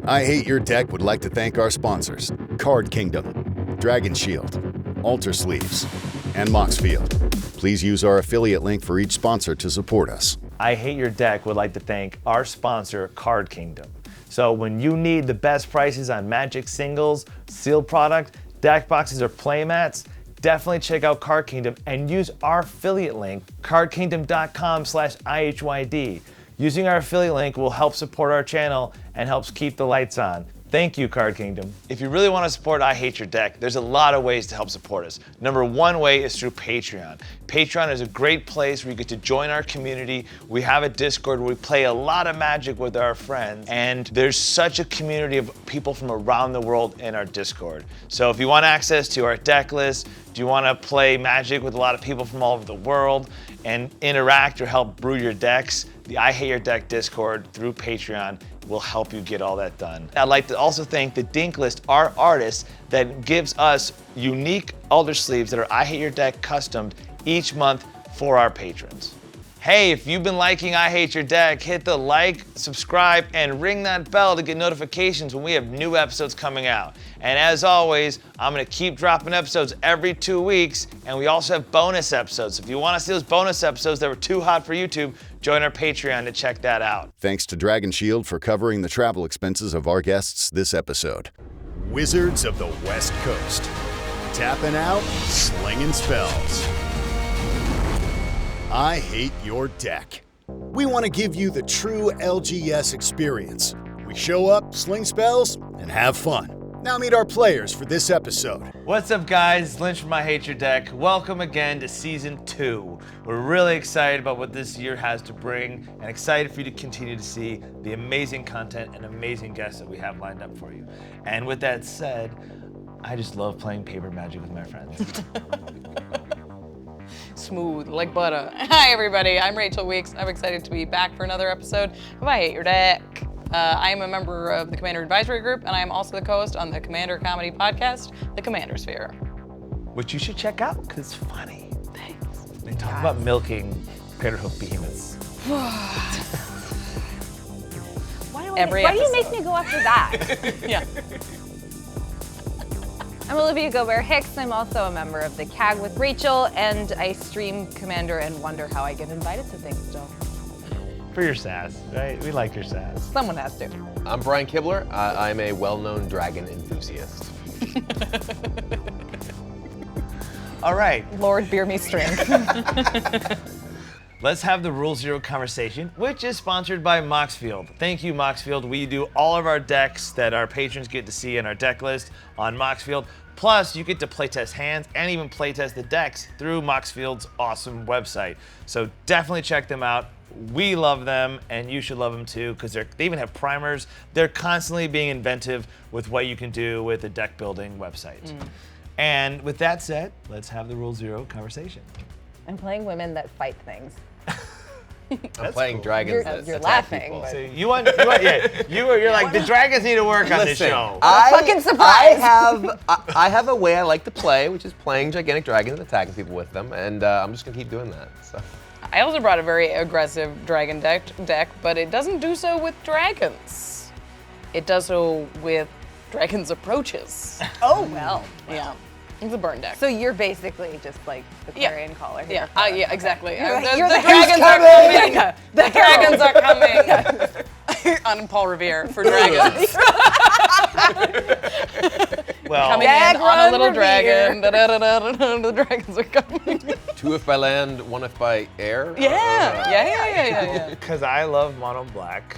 I Hate Your Deck would like to thank our sponsors, Card Kingdom, Dragon Shield, Alter Sleeves, and Moxfield. Please use our affiliate link for each sponsor to support us. I Hate Your Deck would like to thank our sponsor, Card Kingdom. So when you need the best prices on Magic singles, sealed product, deck boxes, or playmats, definitely check out Card Kingdom and use our affiliate link, cardkingdom.com/IHYD. Using our affiliate link will help support our channel and helps keep the lights on. Thank you, Card Kingdom. If you really want to support I Hate Your Deck, there's a lot of ways to help support us. Number one way is through Patreon. Patreon is a great place where you get to join our community. We have a Discord where we play a lot of Magic with our friends, and there's such a community of people from around the world in our Discord. So if you want access to our deck list, do you want to play Magic with a lot of people from all over the world and interact or help brew your decks, the I Hate Your Deck Discord through Patreon will help you get all that done. I'd like to also thank the Dink List, our artist that gives us unique Alder sleeves that are I Hate Your Deck customed each month for our patrons. Hey, if you've been liking I Hate Your Deck, hit the like, subscribe, and ring that bell to get notifications when we have new episodes coming out. And as always, I'm gonna keep dropping episodes every 2 weeks, and we also have bonus episodes. If you wanna see those bonus episodes that were too hot for YouTube, join our Patreon to check that out. Thanks to Dragon Shield for covering the travel expenses of our guests this episode. Wizards of the West Coast. Tapping out, slinging spells. I Hate Your Deck. We want to give you the true LGS experience. We show up, sling spells, and have fun. Now meet our players for this episode. What's up, guys? Lynch from I Hate Your Deck. Welcome again to Season 2. We're really excited about what this year has to bring and excited for you to continue to see the amazing content and amazing guests that we have lined up for you. And with that said, I just love playing paper Magic with my friends. Smooth like butter. Hi everybody, I'm Rachel Weeks. I'm excited to be back for another episode of I Hate Your Deck. I am a member of the Commander Advisory Group, and I am also the co-host on the Commander comedy podcast, The Commander Sphere. Which you should check out, because it's funny. Thanks. They talk about milking Craterhoof behemoths. Why do you make me go after that? Yeah. I'm Olivia Gobert-HIcks. I'm also a member of the CAG with Rachel, and I stream Commander and wonder how I get invited to things still. For your sass, right? We like your sass. Someone has to. I'm Brian Kibler. I'm a well-known dragon enthusiast. All right. Lord Beer Me Strength. Let's have the Rule Zero conversation, which is sponsored by Moxfield. Thank you, Moxfield. We do all of our decks that our patrons get to see in our deck list on Moxfield. Plus, you get to playtest hands and even playtest the decks through Moxfield's awesome website. So definitely check them out. We love them, and you should love them too, because they even have primers. They're constantly being inventive with what you can do with a deck building website. And with that said, let's have the Rule Zero conversation. I'm playing women that fight things. I'm playing dragons that You're attack laughing, people. but- So you're like, the dragons need to work on this Listen, show. Fucking surprise. I have a way I like to play, which is playing gigantic dragons and attacking people with them, and I'm just gonna keep doing that. So. I also brought a very aggressive dragon deck, but it doesn't do so with dragons. It does so with dragons' approaches. Oh, well. Yeah. It's a burn deck. So you're basically just like the clarion caller here. Yeah, yeah, exactly. You're The the dragons are coming. The dragons are coming. On Paul Revere for dragons. Well, Coming in on a little dragon. The dragons are coming. 2 if by land, 1 if by air. Yeah. because I love mono black.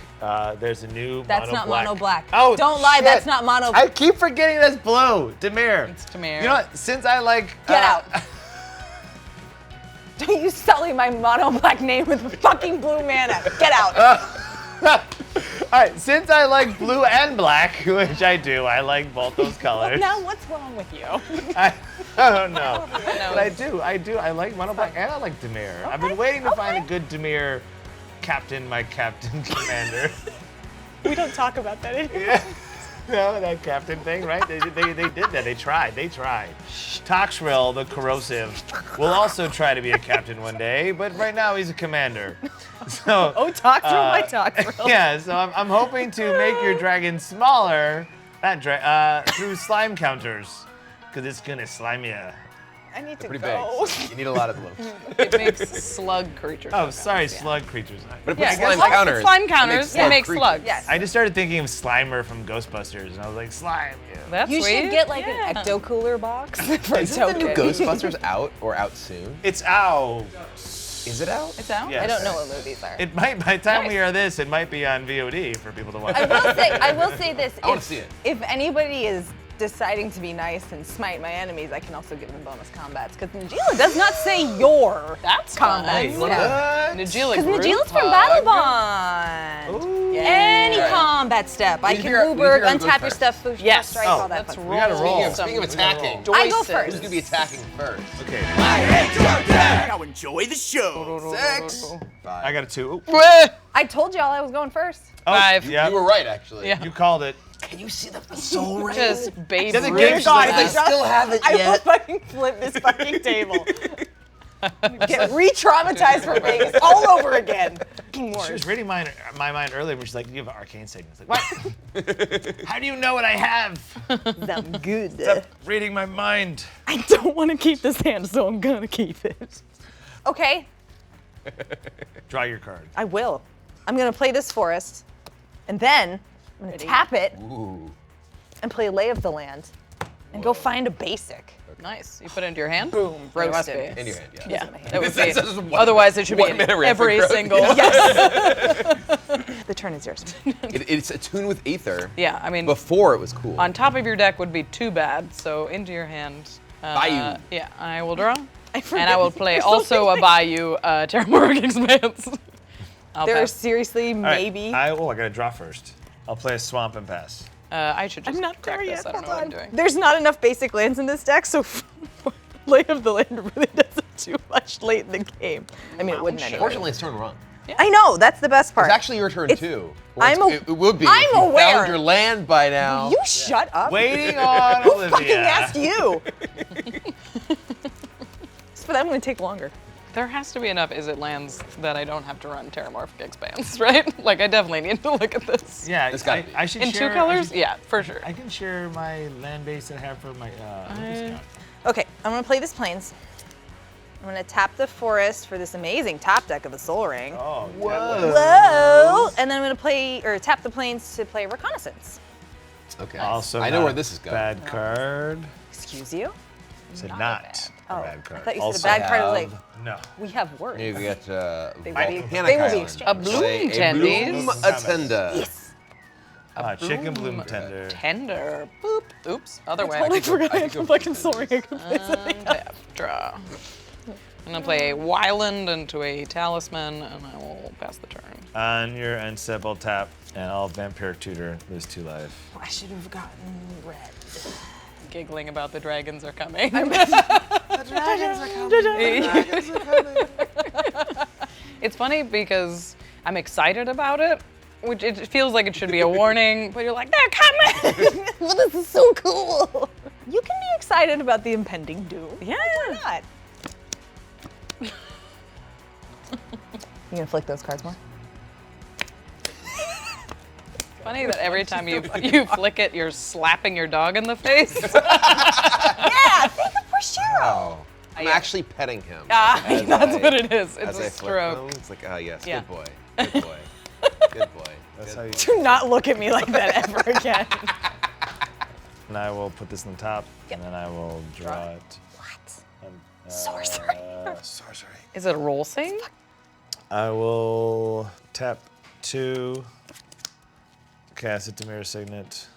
There's a new That's mono not black. mono black. Oh, Don't lie, shit. that's not mono I keep forgetting that's blue. Demir. It's Demir. You know what? Since I like. Get out. Don't you sully my mono black name with fucking blue mana. Get out. All right, since I like blue and black, which I do, I like both those colors. Now what's wrong with you? I don't know. But I do. I like mono black and I like Demir. I've been waiting to find a good Demir captain, my captain commander. We don't talk about that anymore. Yeah. No, that captain thing, right? They did that. They tried. Toxrill, the corrosive, will also try to be a captain one day, but right now he's a commander. So, Toxrill, my Toxrill. yeah, so I'm hoping to make your dragon smaller through slime counters, because it's gonna slime you. I need to Pretty go. big. You need a lot of them. It makes slug creatures. Oh, sorry, slug creatures. But it Yeah, puts slime slug- counters. slime counters, It it makes makes slug slugs. Yes. I just started thinking of Slimer from Ghostbusters, and I was like, slime. Yeah. That's You sweet. should get like Yeah. an ecto cooler box for Isn't the new token. Ghostbusters out or out soon? It's out. Is it out? It's out? Yes. I don't know what movies are. It might, by the time we Nice. are this, it might be on VOD for people to watch. I will say this. I wanna see it. If anybody is deciding to be nice and smite my enemies, I can also give them bonus combats. Because Najeela does not say your That's combats. fun. You wanna- Najeela Because group Najeela's from hug. Battle Bond. Yeah. Any Right. combat step. I We can figure out- we Uberg, figure out who goes untap your first. stuff, push, Yes. strike, Oh, all that let's fun roll. gotta roll. Speaking of attacking, I go who's first. gonna be attacking first? Okay, Now enjoy the show. 6. I got a 2. I told y'all I was going first. Oh, 5. Yeah, You were right, actually. Yeah. you called it. Can you see the soul ring? Just baby. Doesn't Ruth give- God, I still haven't I will yet. fucking flip this fucking table. Get re-traumatized for Vegas all over again. She was reading my mind earlier, but she's like, you have an arcane sickness. Like, what? How do you know what I have? I'm good. Stop reading my mind. I don't want to keep this hand, so I'm gonna keep it. Okay, Draw your card. I will. I'm gonna play this forest, and then I'm gonna tap it Ooh. and play Lay of the Land, and go find a basic. Nice. You put it into your hand? Boom, It must roasted. be. In your hand, yeah. Yeah, my hand. that would This be. is one- Otherwise, it should be 1 in minute rant every for growth. single. The turn is yours. It's attuned with Aether. Yeah, I mean, Before it was cool. on top of your deck would be too bad. So into your hand. Bayou. Yeah, I will draw. forget And I will play also a Bayou Terramorphic Expanse. I'll There are pass. seriously All right, maybe. I gotta draw first. I'll play a swamp and pass. I should just I'm not crack there this. yet. I don't know Hold what I'm on. doing. There's not enough basic lands in this deck, so Lay of the Land really doesn't do much late in the game. I mean, it wouldn't anyway. Fortunately, it's turn run. I know, that's the best part. It's actually your turn too. Or I'm it would be. I'm if you aware. found your land by now. You shut up. Waiting on Who Olivia. fucking asked you? But I'm gonna take longer. There has to be enough Is It lands that I don't have to run Terramorphic Expanse, right? Like, I definitely need to look at this. Yeah, It's gotta be. I should In share, two colors? Yeah, for sure. I can share my land base that I have for my discount. Okay, I'm gonna play this Plains. I'm gonna tap the forest for this amazing top deck of the Soul Ring. Oh, Whoa! And then I'm gonna play, or tap the Plains to play Reconnaissance. Okay. Also, I know not where this is going. Bad card. Excuse you? Said Not not a a Oh, bad card. I thought you also, said a bad card. I was have- like, no. we have words. Here we got They will be- Volcanic they will be Island. exchanged. A bloom Say tendies. bloom attender. Yes. Chicken bloom tender. Tender. Boop. Oops. Other way. Totally forgot I I had could the go fucking Soul Ring. I could play something. Tap, draw. I'm gonna play a Wyland into a Talisman, and I will pass the turn. On your end step, I'll tap, and I'll Vampiric Tutor, lose 2 life. I should have gotten red. Giggling about the dragons are coming. It's funny because I'm excited about it, which it feels like it should be a warning, but you're like, they're coming! Well, this is so cool. You can be excited about the impending doom. Yeah. Why not? You gonna flick those cards more? Funny that every time you flick it, you're slapping your dog in the face. Yeah, think of Prashiro. Oh. I'm Yeah. actually petting him. Ah, as that's I- what it is. As It's I a flip stroke. them. It's like, ah, yes, Yeah. good boy, good boy, good boy. That's good how you. Do not look at me like that ever again. And I will put this on top, and then I will draw it. What? Um, Sorcery. Sorcery. Is it a roll thing? I will tap 2, cast a Demir Signet.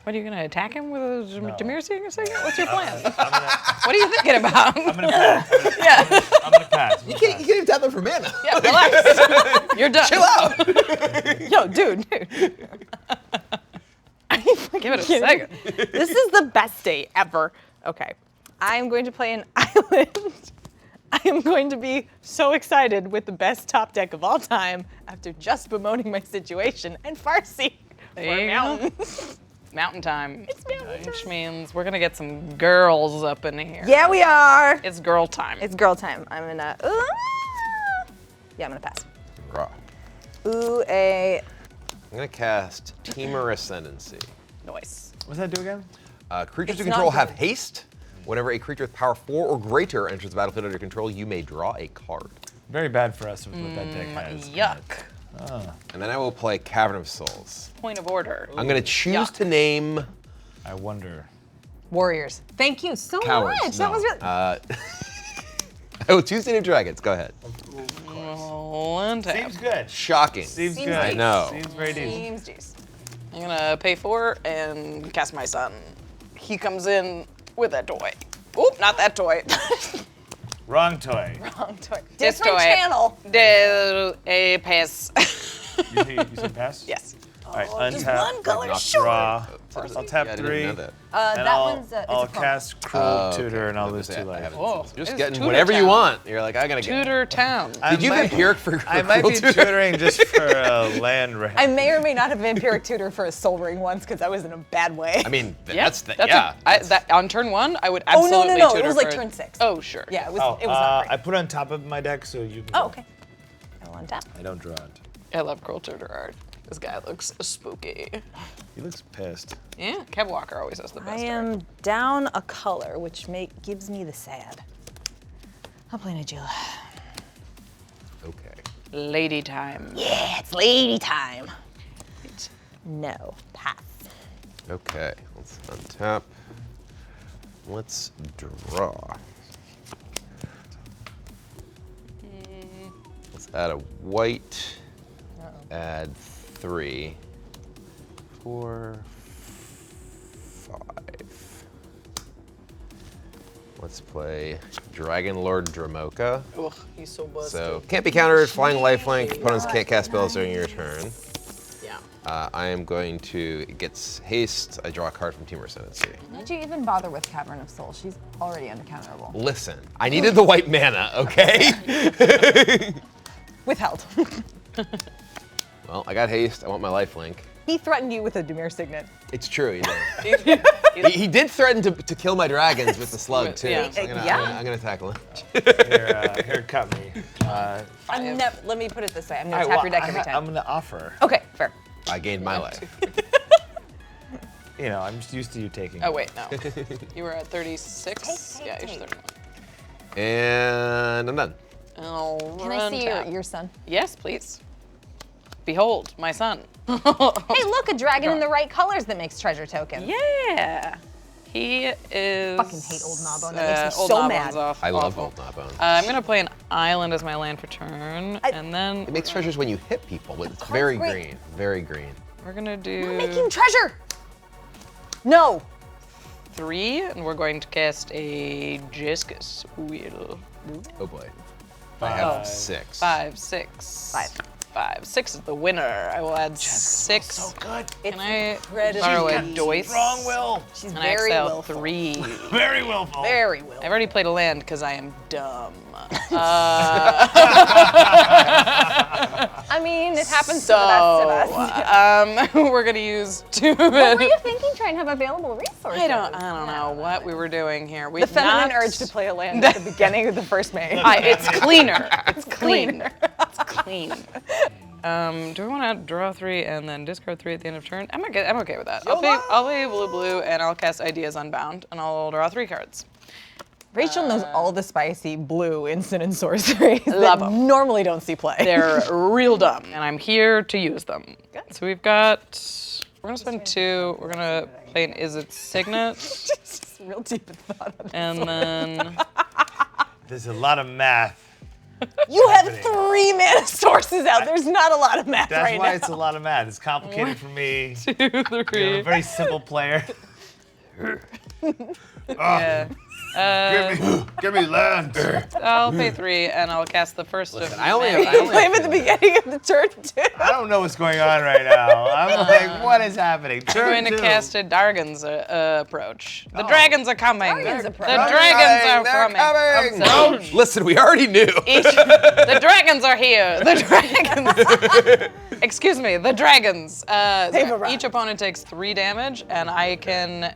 What are you gonna attack him with a No. Demir Signet? What's your plan? I'm gonna, What are you thinking about? I'm gonna pass. Yeah, I'm gonna pass. You can't even tap them for mana. yeah, relax. You're done. Chill out. Yo, dude. Give it a second. This is the best day ever. Okay. I am going to play an island. I am going to be so excited with the best top deck of all time after just bemoaning my situation and Farseek There for you go. mountains. Mountain time. It's mountain Which time. means we're gonna get some girls up in here. Yeah, we are. It's girl time. It's girl time. I'm gonna. Yeah, I'm gonna pass. Draw. Ooh, a I'm gonna cast Temur Ascendancy. Noise. What's that do again? Creatures you It's control not have good. haste. Whenever a creature with power 4 or greater enters the battlefield under your control, you may draw a card. Very bad for us with what that deck has. Yuck. And then I will play Cavern of Souls. Point of order. I'm gonna choose Yuck. to name I wonder. Warriors. Thank you so cowards. much. That was really. I will choose to name dragons. Go ahead. One tap. Seems good. Shocking. Seems good. I know. Seems very decent. Seems juice. I'm gonna pay 4 and cast my son. He comes in with that toy. Oop, not that toy. Wrong toy. Wrong toy. This Different toy. channel. A pass. You said pass? Yes. All right, Just untap. one color Knock short. Draw. Seriously? I'll tap Yeah, I didn't 3. know that. And That I'll, one's it's I'll a promo. cast Cruel Oh, Tutor okay. and I'll I lose was 2 gonna say, I life. haven't- Oh, Just it's getting Tutor whatever you Town. want. You're like, I gotta get. Tutor Town. Did you vampiric for I might Cruel be Tutor? tutoring just for a land rent. I may or may not have vampiric tutor for a soul ring once because I was in a bad way. I mean, Yeah, that's the, that's yeah. that on turn 1, I would Oh, no, absolutely no, no, it tutor was like for- turn 6. Oh, sure. Yeah, it was. Oh, It was not I great. put it on top of my deck so you can. Oh, okay. I will untap. I don't draw it. I love Cruel Tutor art. This guy looks spooky. He looks pissed. Yeah, Kev Walker always has the best I art. am down a color, which gives me the sad. I'll play Najeela. Okay. Lady time. Yeah, it's lady time. No, pass. Okay. Let's untap. Let's draw. Let's add a white. Add 3, 4, 5. Let's play Dragon Lord Dramoka. Ugh, he's so busted. So can't be countered, flying lifelink. Opponents can't cast spells during your turn. Yeah. I am going to, it gets haste. I draw a card from Temur Ascendancy. Did you even bother with Cavern of Souls? She's already uncounterable. Listen, I needed the white mana, okay? Withheld. Well, I got haste. I want my lifelink. He threatened you with a Demir Signet. It's true, he did. he did threaten to kill my dragons with the slug too. Yeah. So Yeah. I'm gonna tackle him. Here, cut me. Let me put it this way. I'm All gonna right, tap well, your deck every I'm time. gonna offer. Okay, fair. I gained my life. You know, I'm just used to you taking. Oh, wait, no. You were at 36? Take, Yeah, you're take. 31. And I'm done. I'll Can I see tap. your son? Yes, please. Behold, my son. Hey, look, a dragon in the right colors that makes treasure tokens. Yeah. He is. Fucking hate Old Gnawbone. That makes me Old so Gnawbone's mad. Off, I love awful. Old Gnawbone. I'm gonna play an island as my land for turn, and then It makes treasures when you hit people, but it's very great. green. Very green. we're gonna do Making treasure. No. 3, and we're going to cast a Jiscus wheel. Oh boy. I have 6. 5, 6. 5. 5. 6 is the winner. I will add 6. So good. Can I incredibly borrow a easy. Joyce? Strong will. She's And I very exile willful. 3. Very willful. Very willful. I've already played a land because I am dumb. I mean, it happens to the best of us. We're gonna use 2 What were you thinking? Trying to have available resources. I don't know what we were doing here. The feminine urge to play a land at the beginning of the first May. It's cleaner. It's clean. It's clean. Do we want to draw 3 and then discard 3 at the end of turn? I'm okay with that. I'll play blue and I'll cast Ideas Unbound and I'll draw 3 cards. Rachel knows all the spicy blue instant and sorceries Love that 'em. normally don't see play. They're real dumb, and I'm here to use them. So we're gonna spend 2. We're gonna play an Is It Signet, Just real deep in thought on this. and then There's a lot of math. You have 3 mana sources out. There's not a lot of math That's right why now. it's a lot of math. It's complicated for me. 2, I'm a 3. very simple player. Yeah. Give me land. I'll pay 3, and I'll cast the first of. I only May. have Play him at the beginning of the turn too. I don't know what's going on right now. I'm like, what is happening? I'm going to Turn 2. cast a Dargon's approach. The dragons are coming. Dargon's approach. The dragons are They're coming. coming. So, Listen, we already knew. the dragons are here. The dragons. Excuse me, the dragons. They've arrived. Each opponent takes 3 damage, and I can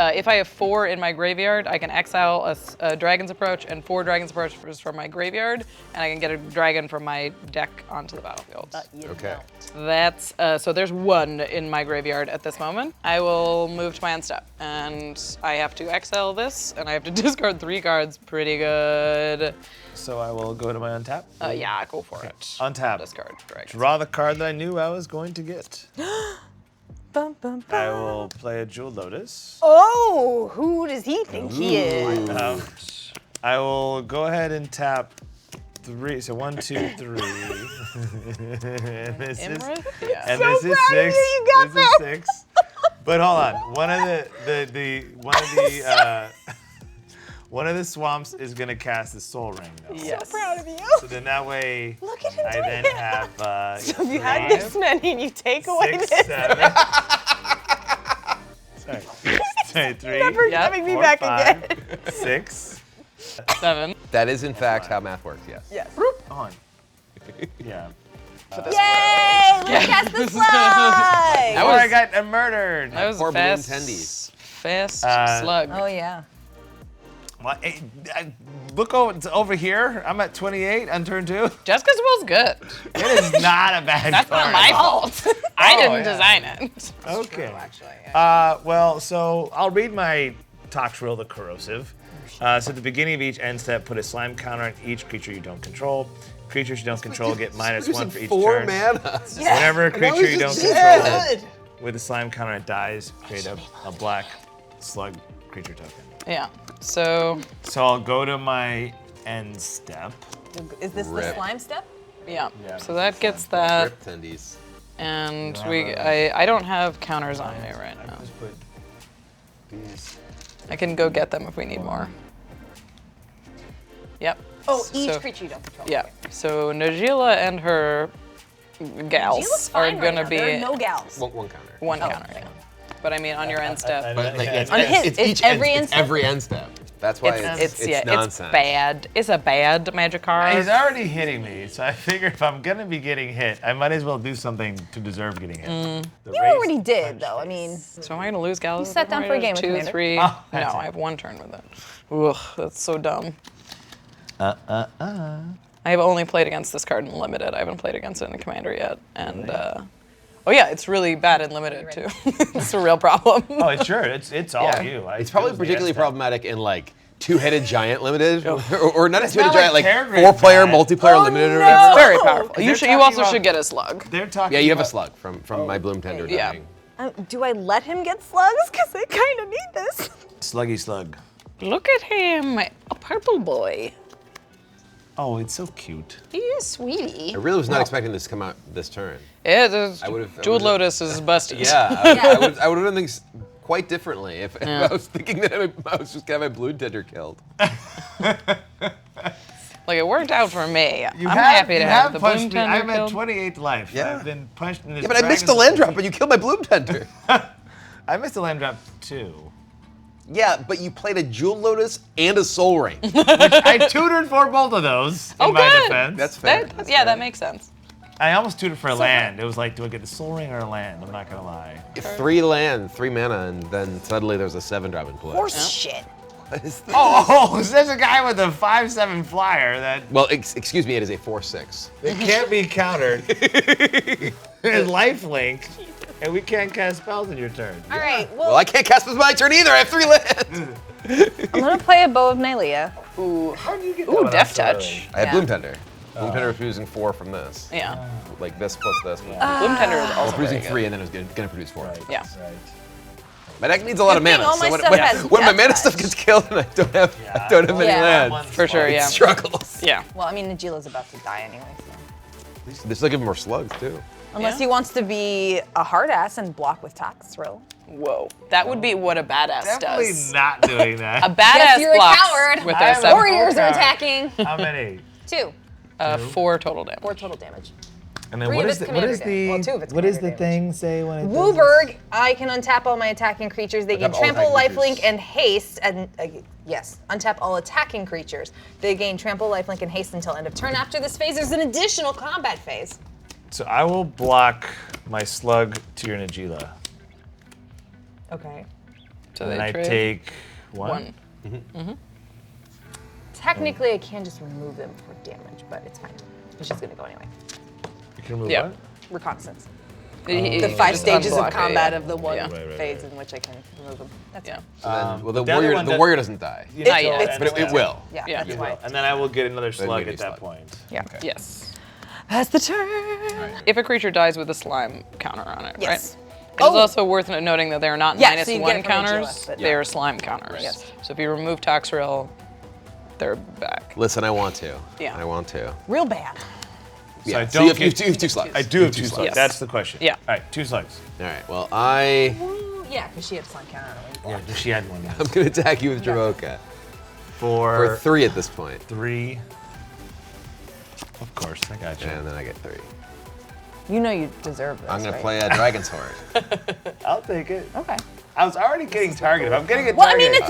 If I have 4 in my graveyard, I can exile a Dragon's Approach and 4 Dragon's Approaches from my graveyard, and I can get a dragon from my deck onto the battlefield. Okay. That's, so there's 1 in my graveyard at this moment. I will move to my end step, and I have to exile this, and I have to discard 3 cards. Pretty good. So I will go to my untap. Yeah, go for it. Untap. Discard dragon. Draw the card that I knew I was going to get. Bum, bum, bum. I will play a Jeweled Lotus. Oh, who does he think he is? I will go ahead and tap 3. So 1, 2, 3. And this is, Imrith? Yeah. and So this is proud of 6. you, you got This is 6. But hold on. One of the swamps is gonna cast the Soul Ring though. Yes. Proud of you. So then that way Look at him I doing then it. have So if you had this many and you take away 6, this, 7. Sorry, 3. never Yep. having me 4, back 5, again. 6. 7. That is in fact how math works, yes. Yes. On. Yeah. Yay! Look at the slide! Before I got murdered. That was Poor a balloon fast, tendies. fast Uh, slug. Oh yeah. Well, look over here. I'm at 28 on turn 2. Jessica's will's good. It is not a bad That's card. not my fault. I didn't yeah. design it. Okay. Well, so I'll read my Toxrill the Corrosive. So at the beginning of each end step, put a slime counter on each creature you don't control. Creatures you don't control get -1 for each 4 turn. mana. Whenever a creature you don't control Good. with a slime counter it dies, create a black slug creature token. Yeah. So, I'll go to my end step. Is this the Rip. slime step? yeah. Yeah, So that gets that, Rip tendies. and You have I don't have counters on me right now. Just put these. I can go get them if we need more. Yep. Oh, each So- creature you don't control. Yeah. So Najeela and her gals Gala's are fine right gonna now. be There are no gals. One counter. 1 counter. Yeah. But I mean, on your end step. But like, it's, On his, it's it's each every end, end it's step? every end step. That's why it's nonsense. It's bad. It's a bad magic card. He's already hitting me, so I figure if I'm gonna be getting hit, I might as well do something to deserve getting hit. The You race already did, punch though. I face. mean, So am I gonna lose gals? You sat down for a game with 2, Commander. 3. Oh, no, that's it. I have 1 turn with it. Ugh, that's so dumb. I have only played against this card in limited. I haven't played against it in the commander yet. And oh yeah, it's really bad in limited too. It's a real problem. Oh, sure, it's all Yeah. you. It's probably particularly problematic in like 2-headed giant limited, or not a 2-headed not giant, like like Terragrid 4-player giant. multiplayer limited or It's whatever. very powerful. They're You talking also about- should get a slug. They're talking. Yeah, you have a about- slug from my bloom tender. Yeah. dying. do I let him get slugs? Because I kind of need this. Sluggy slug. Look at him, a purple boy. Oh, it's so cute. He is sweetie. I really was not expecting this to come out this turn. Yeah, the I would've- Jeweled Lotus is busted. Yeah, I would have done things quite differently if I was thinking that I was just gonna have my bloom tender killed. Like it worked out for me. I'm You happy to you have the punched bloom me. tender I'm at killed. 28th life. Yeah. I've been punched in this. Yeah, but I missed a land drop, and you killed my bloom tender. I missed a land drop too. Yeah, but you played a Jeweled Lotus and a Soul Ring. I tutored for both of those in my good. defense. That's fair. That makes sense. I almost tutored for a land. It was like, do I get the Soul Ring or a land? I'm not gonna lie. 3 land, 3 mana, and then suddenly there's a 7-drop in play. Horse shit. Oh, so there's a guy with a 5/7 flyer that Well, excuse me, it is a 4/6. it can't be countered. His lifelink, and we can't cast spells in your turn. All right, Well, I can't cast with my turn either. I have 3 lands. I'm gonna play a Bow of Najeela. Ooh, How do you get ooh, Death Touch. I have Yeah. bloom tender. Bloom tender was producing 4 from this. Yeah. Like this plus this. Bloom Tender is I was also producing very good. 3, and then it was gonna produce 4. Yeah. Right. My deck needs a lot of Good thing mana. all my So stuff when has my Death mana Touch. stuff gets killed and I don't have any Yeah. lands, For sure, it yeah. struggles. Yeah. Well, I mean, Najeela's about to die anyway, so. They still give him more slugs too. Unless Yeah. he wants to be a hard ass and block with Toxrill. Whoa. That would be what a badass Definitely does. not doing A that. badass you're a blocks coward. with I their am a 7. Warriors are coward. attacking. How many? 2. 4 total damage. 4 total damage. And then 3 what of is its the what commander is damage. the Well, 2 of its what is the commander damage. thing say when it does Wooburg, I can untap all my attacking creatures. They gain Untap all trample, attacking lifelink, creatures. and haste. And yes, untap all attacking creatures. They gain trample, lifelink, and haste until end of turn. After this phase, there's an additional combat phase. this? So I will block my slug to your Najeela. Okay. So And then they I trade take one. Technically, I can just remove them for damage, but it's fine. It's just gonna go anyway. You can remove Yeah. what? Reconnaissance. The The 5 stages of combat yeah. of the one Yeah. phase in which I can remove them. That's Yeah. fine. So then, well, the the other one warrior does- doesn't die. Not yet. But it will. Yeah, Yeah. that's You why. And then I will get another slug maybe at that slug. point. Yeah. Yes. That's the turn. If a creature dies with a slime counter on it, Yes. right? It's also worth noting that they are not Yeah, minus so you get one it from counters, HOF, but- they are slime counters. Yes. So if you remove Toxrill, they're back. Listen, I want to. Yeah. I want to. Real bad. So Yeah. I So you don't have, get. you have 2 slugs. I do have 2 slugs. Yes. That's the question. Yeah. All right, 2 slugs. All right. Well, I'm Yeah, because she had slime counter on her. Yeah, she had one. gonna attack you with Draroka For for 3 at this point, 3. Of course, I got you. and then I get 3. You know you deserve this. I'm gonna right? play a Dragon's Horde. I'll take it. Okay. I was already getting targeted. I'm getting a Well, I target. mean, it's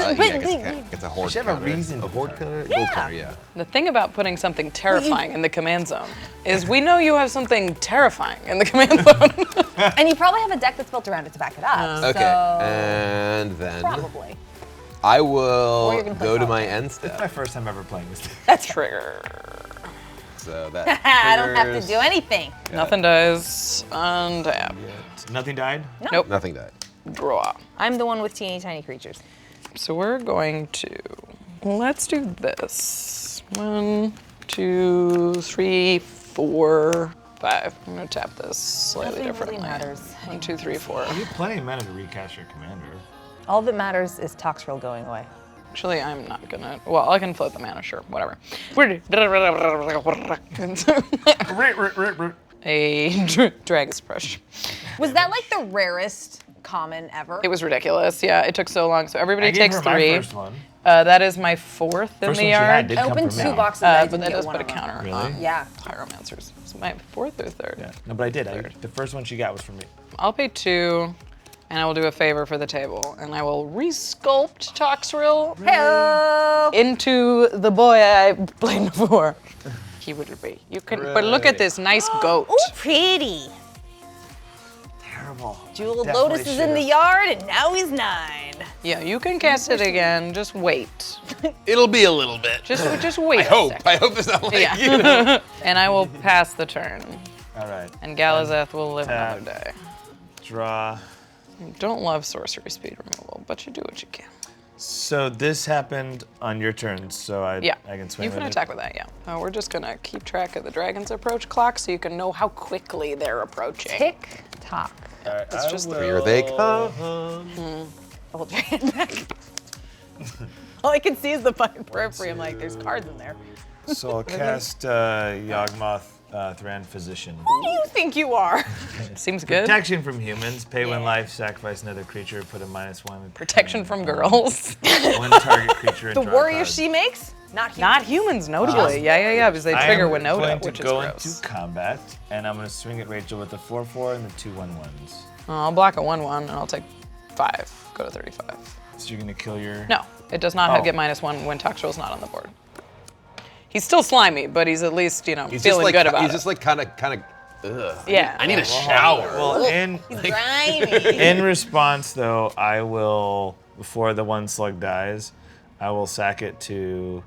Yeah, but it's a horde. should have a counter. reason A for horde it. counter. Yeah. Gold counter. Yeah. The thing about putting something terrifying in the command zone is we know you have something terrifying in the command zone. and you probably have a deck that's built around it to back it up. Okay. So And then probably. I Or will you're gonna play go to Call my of end It's my step. first time ever playing this. That's Trigger. So that I don't have to triggers- do anything. Nothing dies. Untap. Nothing died? Nope. Nothing died. Draw. I'm the one with teeny tiny creatures. So we're going to, let's do this. 1, 2, 3, 4, 5. I'm gonna tap this slightly Nothing really differently. matters. 1, 2, 3, 4. You have plenty of mana to recast your commander. All that matters is Toxrill going away. Actually, I'm not gonna, well, I can float the mana, sure, whatever. A Dragon's Brush. Was that like the rarest common ever? It was ridiculous, yeah, it took so long. So everybody I gave takes her my 3. first one. That is my 4th in First the one she had yard. did I come opened from 2 me. boxes. I But didn't that get does one put a of them. counter Really? on Yeah. Pyromancers. It's my 4th or 3rd. Yeah. No, but I did. The first one she got was from me. I'll pay 2, and I will do a favor for the table, and I will resculpt Toxrill Hello. into the boy I played before. He would be. You can, but look at this nice goat. Ooh, pretty. Terrible. Jeweled Definitely Lotus is in the yard, and now he's 9. Yeah, you can cast it again. Just wait. It'll be a little bit. Just wait. I hope. I hope it's not like Yeah. you know. And I will pass the turn, All right. and Galazeth will live Tap. another day. Draw. Don't love sorcery speed removal, but you do what you can. So this happened on your turn, so I Yeah, can swing you can with attack with that, yeah. We're just gonna keep track of the dragon's approach clock so you can know how quickly they're approaching. Tick tock. it. All right, It's just the- Here they come. Double dragon back. All I can see is the fucking periphery. I'm like, there's cards in there. So I'll cast Yawgmoth Thran Physician. Who do you think you are? Seems good. Protection from humans. Pay 1 life, sacrifice another creature, put a -1. Protection from girls. 1 target creature and The draw a warrior card. she makes? Not human. Not humans, notably. Yeah, because they I trigger am Winota, going to which is go gross. into combat, and I'm going to swing at Rachel with the 4/4 and the 2/1/1s. I'll block a 1/1, and I'll take 5. Go to 35. So you're going to kill your... No, it does not Oh. get -1 when Toxrill's not on the board. He's still slimy, but he's at least, He's feeling just like, good about he's it. just like kind of. Ugh. Yeah. I need a shower. Well, in Grimy. response, though, I will, before the 1 slug dies, I will sack it to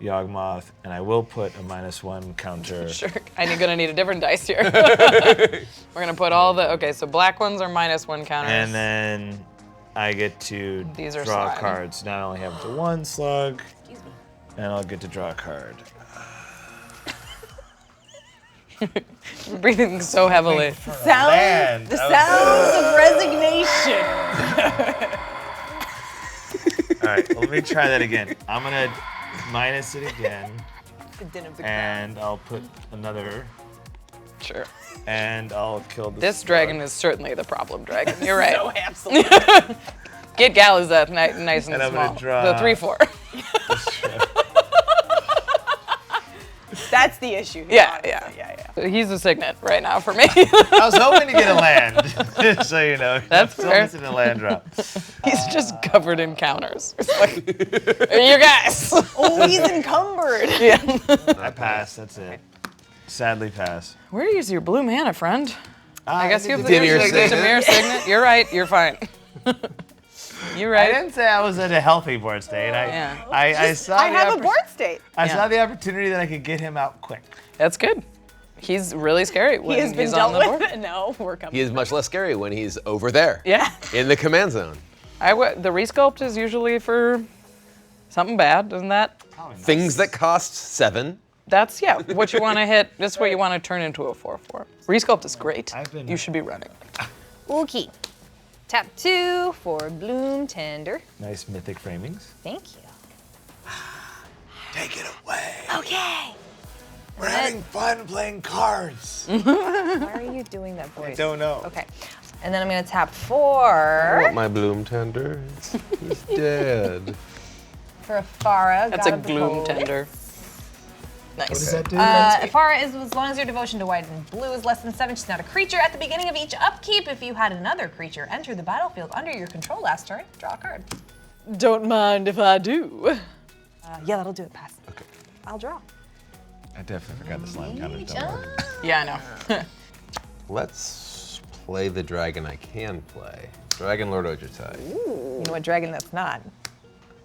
Yawgmoth, and I will put a -1 counter. Sure, and you're gonna need a different dice here. We're gonna put all the, okay, so black ones are -1 counters. And then I get to These are draw slime. cards. Now I only have to 1 slug, and I'll get to draw a card. Breathing so heavily. Land. The sounds of resignation. All right, let me try that again. I'm gonna minus it again, The din of the crowd. and I'll put another, Sure. and I'll kill This slug. dragon is certainly the problem dragon. You're right. So absolutely. Get Galazeth nice and And I'm small. gonna draw- The 3/4. That's the issue. Yeah, honestly. yeah. He's a signet right now for me. I was hoping to get a land, so you know. That's fair. It's in a land drop. He's just covered in counters. It's like, you guys. Oh, he's encumbered. Yeah. I pass. That's it. Sadly, pass. Where is your blue mana, friend? I guess you have the Dimir Dimir signet. You're right. You're fine. You're I right. didn't say I was in a healthy board state. I saw I the have a board state. I saw the opportunity that I could get him out quick. That's good. He's really scary when He has been he's on dealt the board. with. No, we're coming. He is much less scary when he's over there. Yeah. In the command zone. The resculpt is usually for something bad, isn't that? Things that cost 7. That's, yeah, what you want to hit. That's what you want to turn into a 4/4. Resculpt is great. You should be running. Okay. Tap 2 for Bloom Tender. Nice mythic framings. Thank you. Take it away. Okay. We're having fun playing cards. Why are you doing that voice? I don't know. Okay. And then I'm gonna tap I 4 want my bloom tender. He's dead. for Afara. That's a gloom tender. Nice. What does that do? Afara is as long as your devotion to white and blue is less than 7. She's not a creature. At the beginning of each upkeep, if you had another creature enter the battlefield under your control last turn, draw a card. Don't mind if I do. Yeah, that'll do it, pass. Okay. I'll draw. I definitely forgot the slime counter. Don't worry. Yeah, I know. Let's play the dragon I can play. Dragon Lord Ojutai. You know what dragon that's not?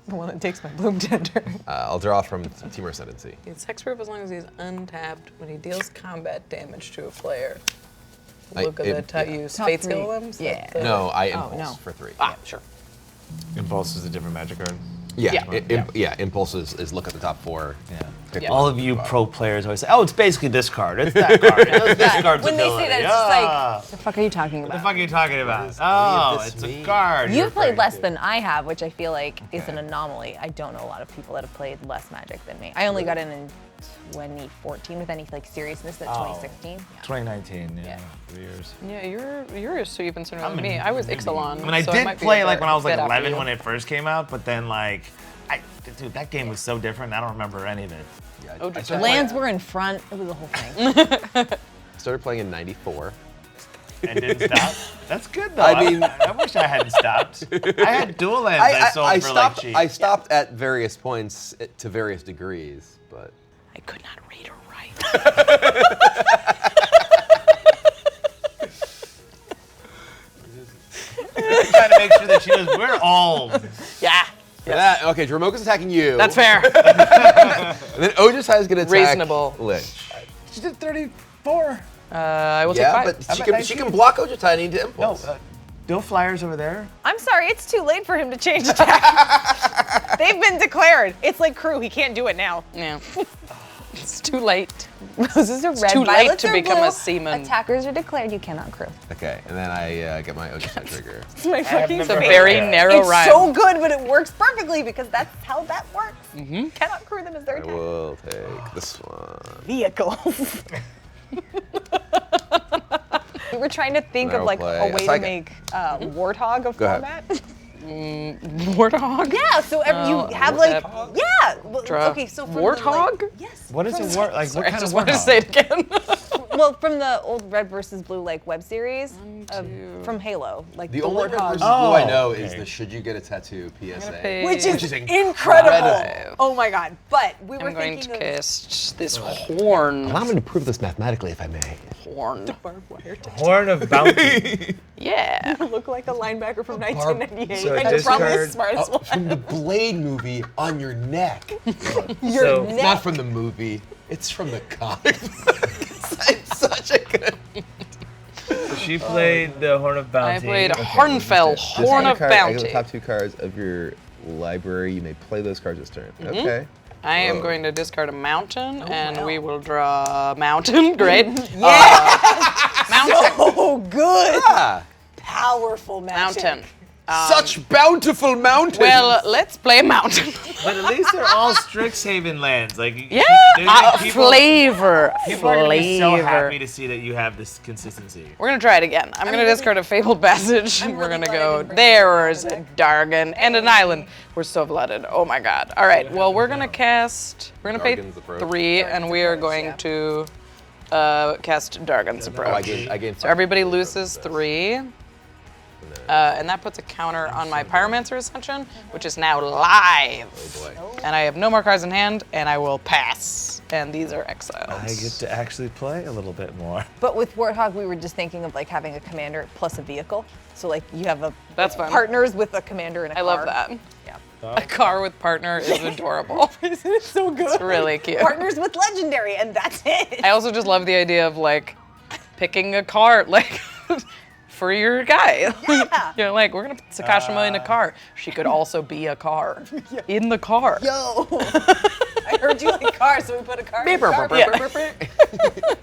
The one that takes my Bloom Tender. I'll draw from Team Ascendancy. He's hexproof as long as he's untapped when he deals combat damage to a player. I- Look at it- the yeah. use Top Fate's three. Golems. Yeah. No, I impulse no. for 3. Ah, sure. Impulse is a different magic card. Yeah, Yeah. impulse is look at the top 4. Pick All one. of you pro players always say, oh, it's basically this card. It's that card. It's this card's When they say ability. that, it's just like, the fuck are you talking What the about? fuck are you talking about? Oh, this it's mean? a card. you're You've played referring less to. than I have, which I feel like is an anomaly. I don't know a lot of people that have played less Magic than me. I only got in 2014 with any like seriousness at 2016. 2019, yeah. Yeah. 3 years. Yeah, you're so even sooner I'm than a me. I was newbie. Ixalan. I mean, I so did might be play a like when I was like bit after 11 you. when it first came out, but then like, dude, that game was so different. I don't remember any of it. Oh, I just started Lands were in front. It was a whole thing. Started playing in 94. And didn't stop. That's good though. I mean- I wish I hadn't stopped. I had dual lands I sold for stopped, like cheap. I stopped at various points to various degrees, but I could not read or write. trying to make sure that she knows we're old. Yeah. for that, okay, Dromoka's attacking you. That's fair. And then Ojutai is gonna attack Reasonable. Lynch. She did 34. I will Yeah, take 5. but she can block Ojutai and need to No, impulse. no flyers over there. I'm sorry, it's too late for him to change attack. They've been declared. It's like crew, he can't do it now. Yeah. It's too late. Roses are red, too late violets to are become blue. a seaman. Attackers are declared. You cannot crew. Okay, and then I get my Ojutai trigger. It's my fucking never It's a heard very that. narrow It's rhyme. so good, but it works perfectly because that's how that works. Cannot crew them as their I attack. will take this one. Vehicles. We were trying to think And I of will like play a a way to Saiga. make Warthog of Go ahead. format. Warthog? Yeah, so you have like, yeah. well, Draw. Okay, so from Warthog? The, like, yes. What is a war? Like Sorry, what I kind just of wanted to warthog? say it again. Well, from the old Red versus Blue like web series from Halo, like The only red Warthog. versus blue I Oh, know okay. is the should you get a tattoo PSA. pay- Which Which is is incredible. Oh my god! But we were I'm going thinking to of cast this horn. Allow me to prove this mathematically, if I may. Horn. Horn of Bounty. Yeah. look like a linebacker from 1998. So and discard- probably the smartest one. From the Blade movie on your neck. Your So- neck. It's not from the movie. It's from the comic. It's such a good. So she played the Horn of Bounty. I played Hornfell, Horn of I get Bounty. the top 2 cards of your library. You may play those cards this turn. Okay. I am going to discard a mountain, and we will draw a mountain. Great. Mountain. Oh, good. Ah, Powerful magic. Mountain. such bountiful mountains. Well, let's play mountain. But at least they're all Strixhaven lands. Like Yeah. people, Flavor. people are gonna be so happy Flavor. to see that you have this consistency. We're gonna try it again. I'm gonna discard a Fabled Passage. We're really gonna glad I go, didn't bring there's Dargon and an island. We're so flooded. Oh my god. All right, well, we're gonna cast, we're gonna pay Dargon's Approach. 3, and we are going to cast Dargon's Oh, I Approach. gained So everybody loses 3. And then And that puts a counter on my Pyromancer Ascension, which is now live. Oh boy. And I have no more cards in hand, and I will pass. And these are exiled. I get to actually play a little bit more. But with Warthog, we were just thinking of like having a commander plus a vehicle. So like you have a That's fun. partners with a commander and a I car. love that. Yeah. A car with partner is adorable. It's so good. It's really cute. Partners with legendary, and that's it. I also just love the idea of like picking a car, like for your guy. Yeah. You're like, we're gonna put Sakashima in a car. She could also be a car in the car. Yo, I heard you like cars, so we put a car in the car.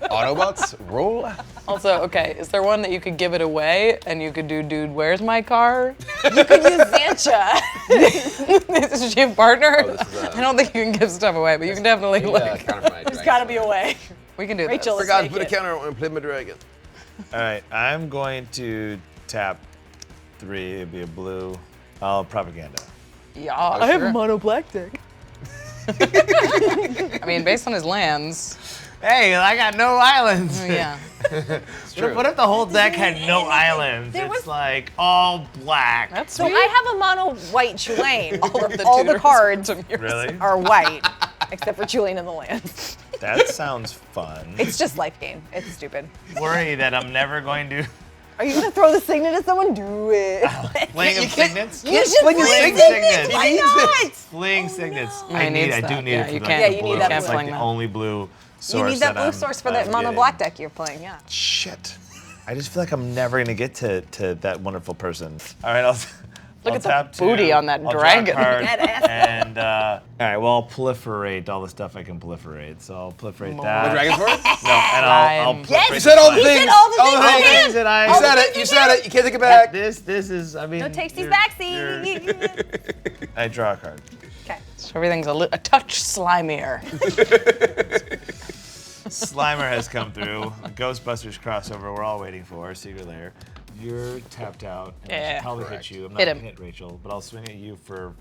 Autobots, roll out. Also, okay, is there one that you could give it away and you could do, dude, where's my car? You could use Xancha. Is she a partner? Oh, this is, I don't think you can give stuff away, but you can definitely like. There's gotta be a way. We can do Rachel, this. Forgot to Take put a it. counter on when I played my dragon. All right, I'm going to tap 3. It'd be a blue. Oh, propaganda. Yeah. I have a mono black deck. I mean, based on his lands. Hey, I got no islands. Yeah. What if the whole deck had no islands? It's like all black. That's So sweet. I have a mono white Tulane. All of the all the tutors cards from yours. Really? are white, except for Tulane and the lands. That sounds fun. It's just life game. It's stupid. Worry that I'm never going to Are you gonna throw the signet at someone? Do it. fling of signets. You should fling a fling signet. signets. Why He needs not? Fling signets. He I needs do that. need Yeah, it. you for can't- like you the need blue. that That's blue. like the only blue source. You need that blue I'm- source for I'm that mono getting. black deck you're playing. Yeah. Shit. I just feel like I'm never gonna get to that wonderful person. All right, I'll Look I'll at the tap booty 2, on that I'll draw a dragon. card, That ass. and all right, well, I'll proliferate all the stuff I can proliferate. So I'll proliferate that. The dragon's sword? No, and I'll Yes. proliferate. You said all the He things. said all the All the things. things. that I. You said it. You said it. You can't take it back. This is. I mean. No takesies you're- backsies. I draw a card. Okay. So everything's a touch slimier. Slimer has come through. Ghostbusters crossover. We're all waiting for Secret Lair. You're tapped out. And I Yeah. should probably Correct. hit you. I'm not Hit gonna him. hit Rachel, but I'll swing at you for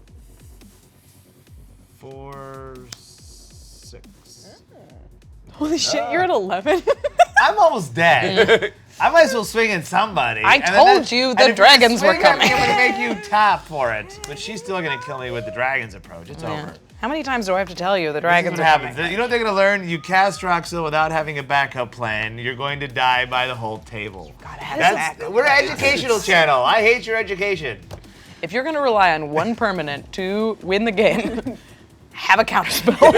4, 6. Holy shit, you're at 11. I'm almost dead. I might as well swing at somebody. I And then told you the and if dragons were swing at me, coming. I'm gonna make you tap for it. But she's still gonna kill me with the dragons approach. It's over. How many times do I have to tell you the This is dragons what are happens. coming? You know what they're gonna learn? You cast Toxrill without having a backup plan. You're going to die by the whole table. Gotta have a We're an educational channel. I hate your education. If you're gonna rely on one permanent to win the game, have a counterspell.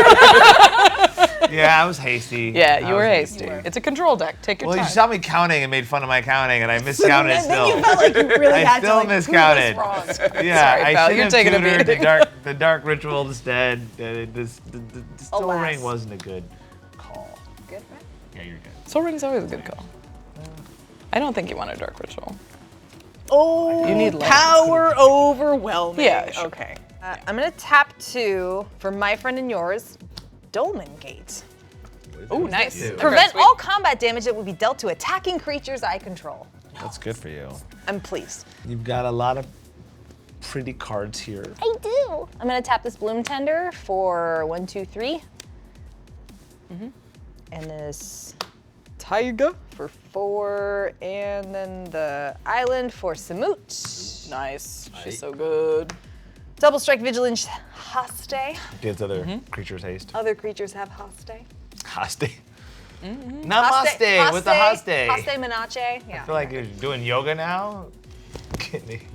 Yeah, I was hasty. Yeah, I you were was hasty. It's a control deck. Take your Well, you time. saw me counting and made fun of my counting, and I miscounted And still. then you felt like you really I had still to like miscounted. prove us wrong. Yeah, Sorry, I pal, should you're have taking a tutored beating. the dark ritual instead. The still Alas. ring wasn't a good call. Good, right? Yeah, you're good. Soul Ring's always a good call. I don't think you want a dark ritual. Oh, You need lands. power overwhelming. Yeah, sure. Okay. I'm gonna tap 2 for my friend and yours, Dolmen Gate. Oh, nice. Okay, Prevent sweet. all combat damage that will be dealt to attacking creatures I control. That's good for you. I'm pleased. You've got a lot of pretty cards here. I do. I'm gonna tap this Bloom Tender for 1, 2, 3. And this Taiga for 4, and then the Island for Samut. Nice. She's so good. Double Strike Vigilance Haste. Gives other creatures haste. Other creatures have Haste. Haste. Namaste with the haste. Haste Menache. Yeah. I feel like you're doing yoga now. Kidding.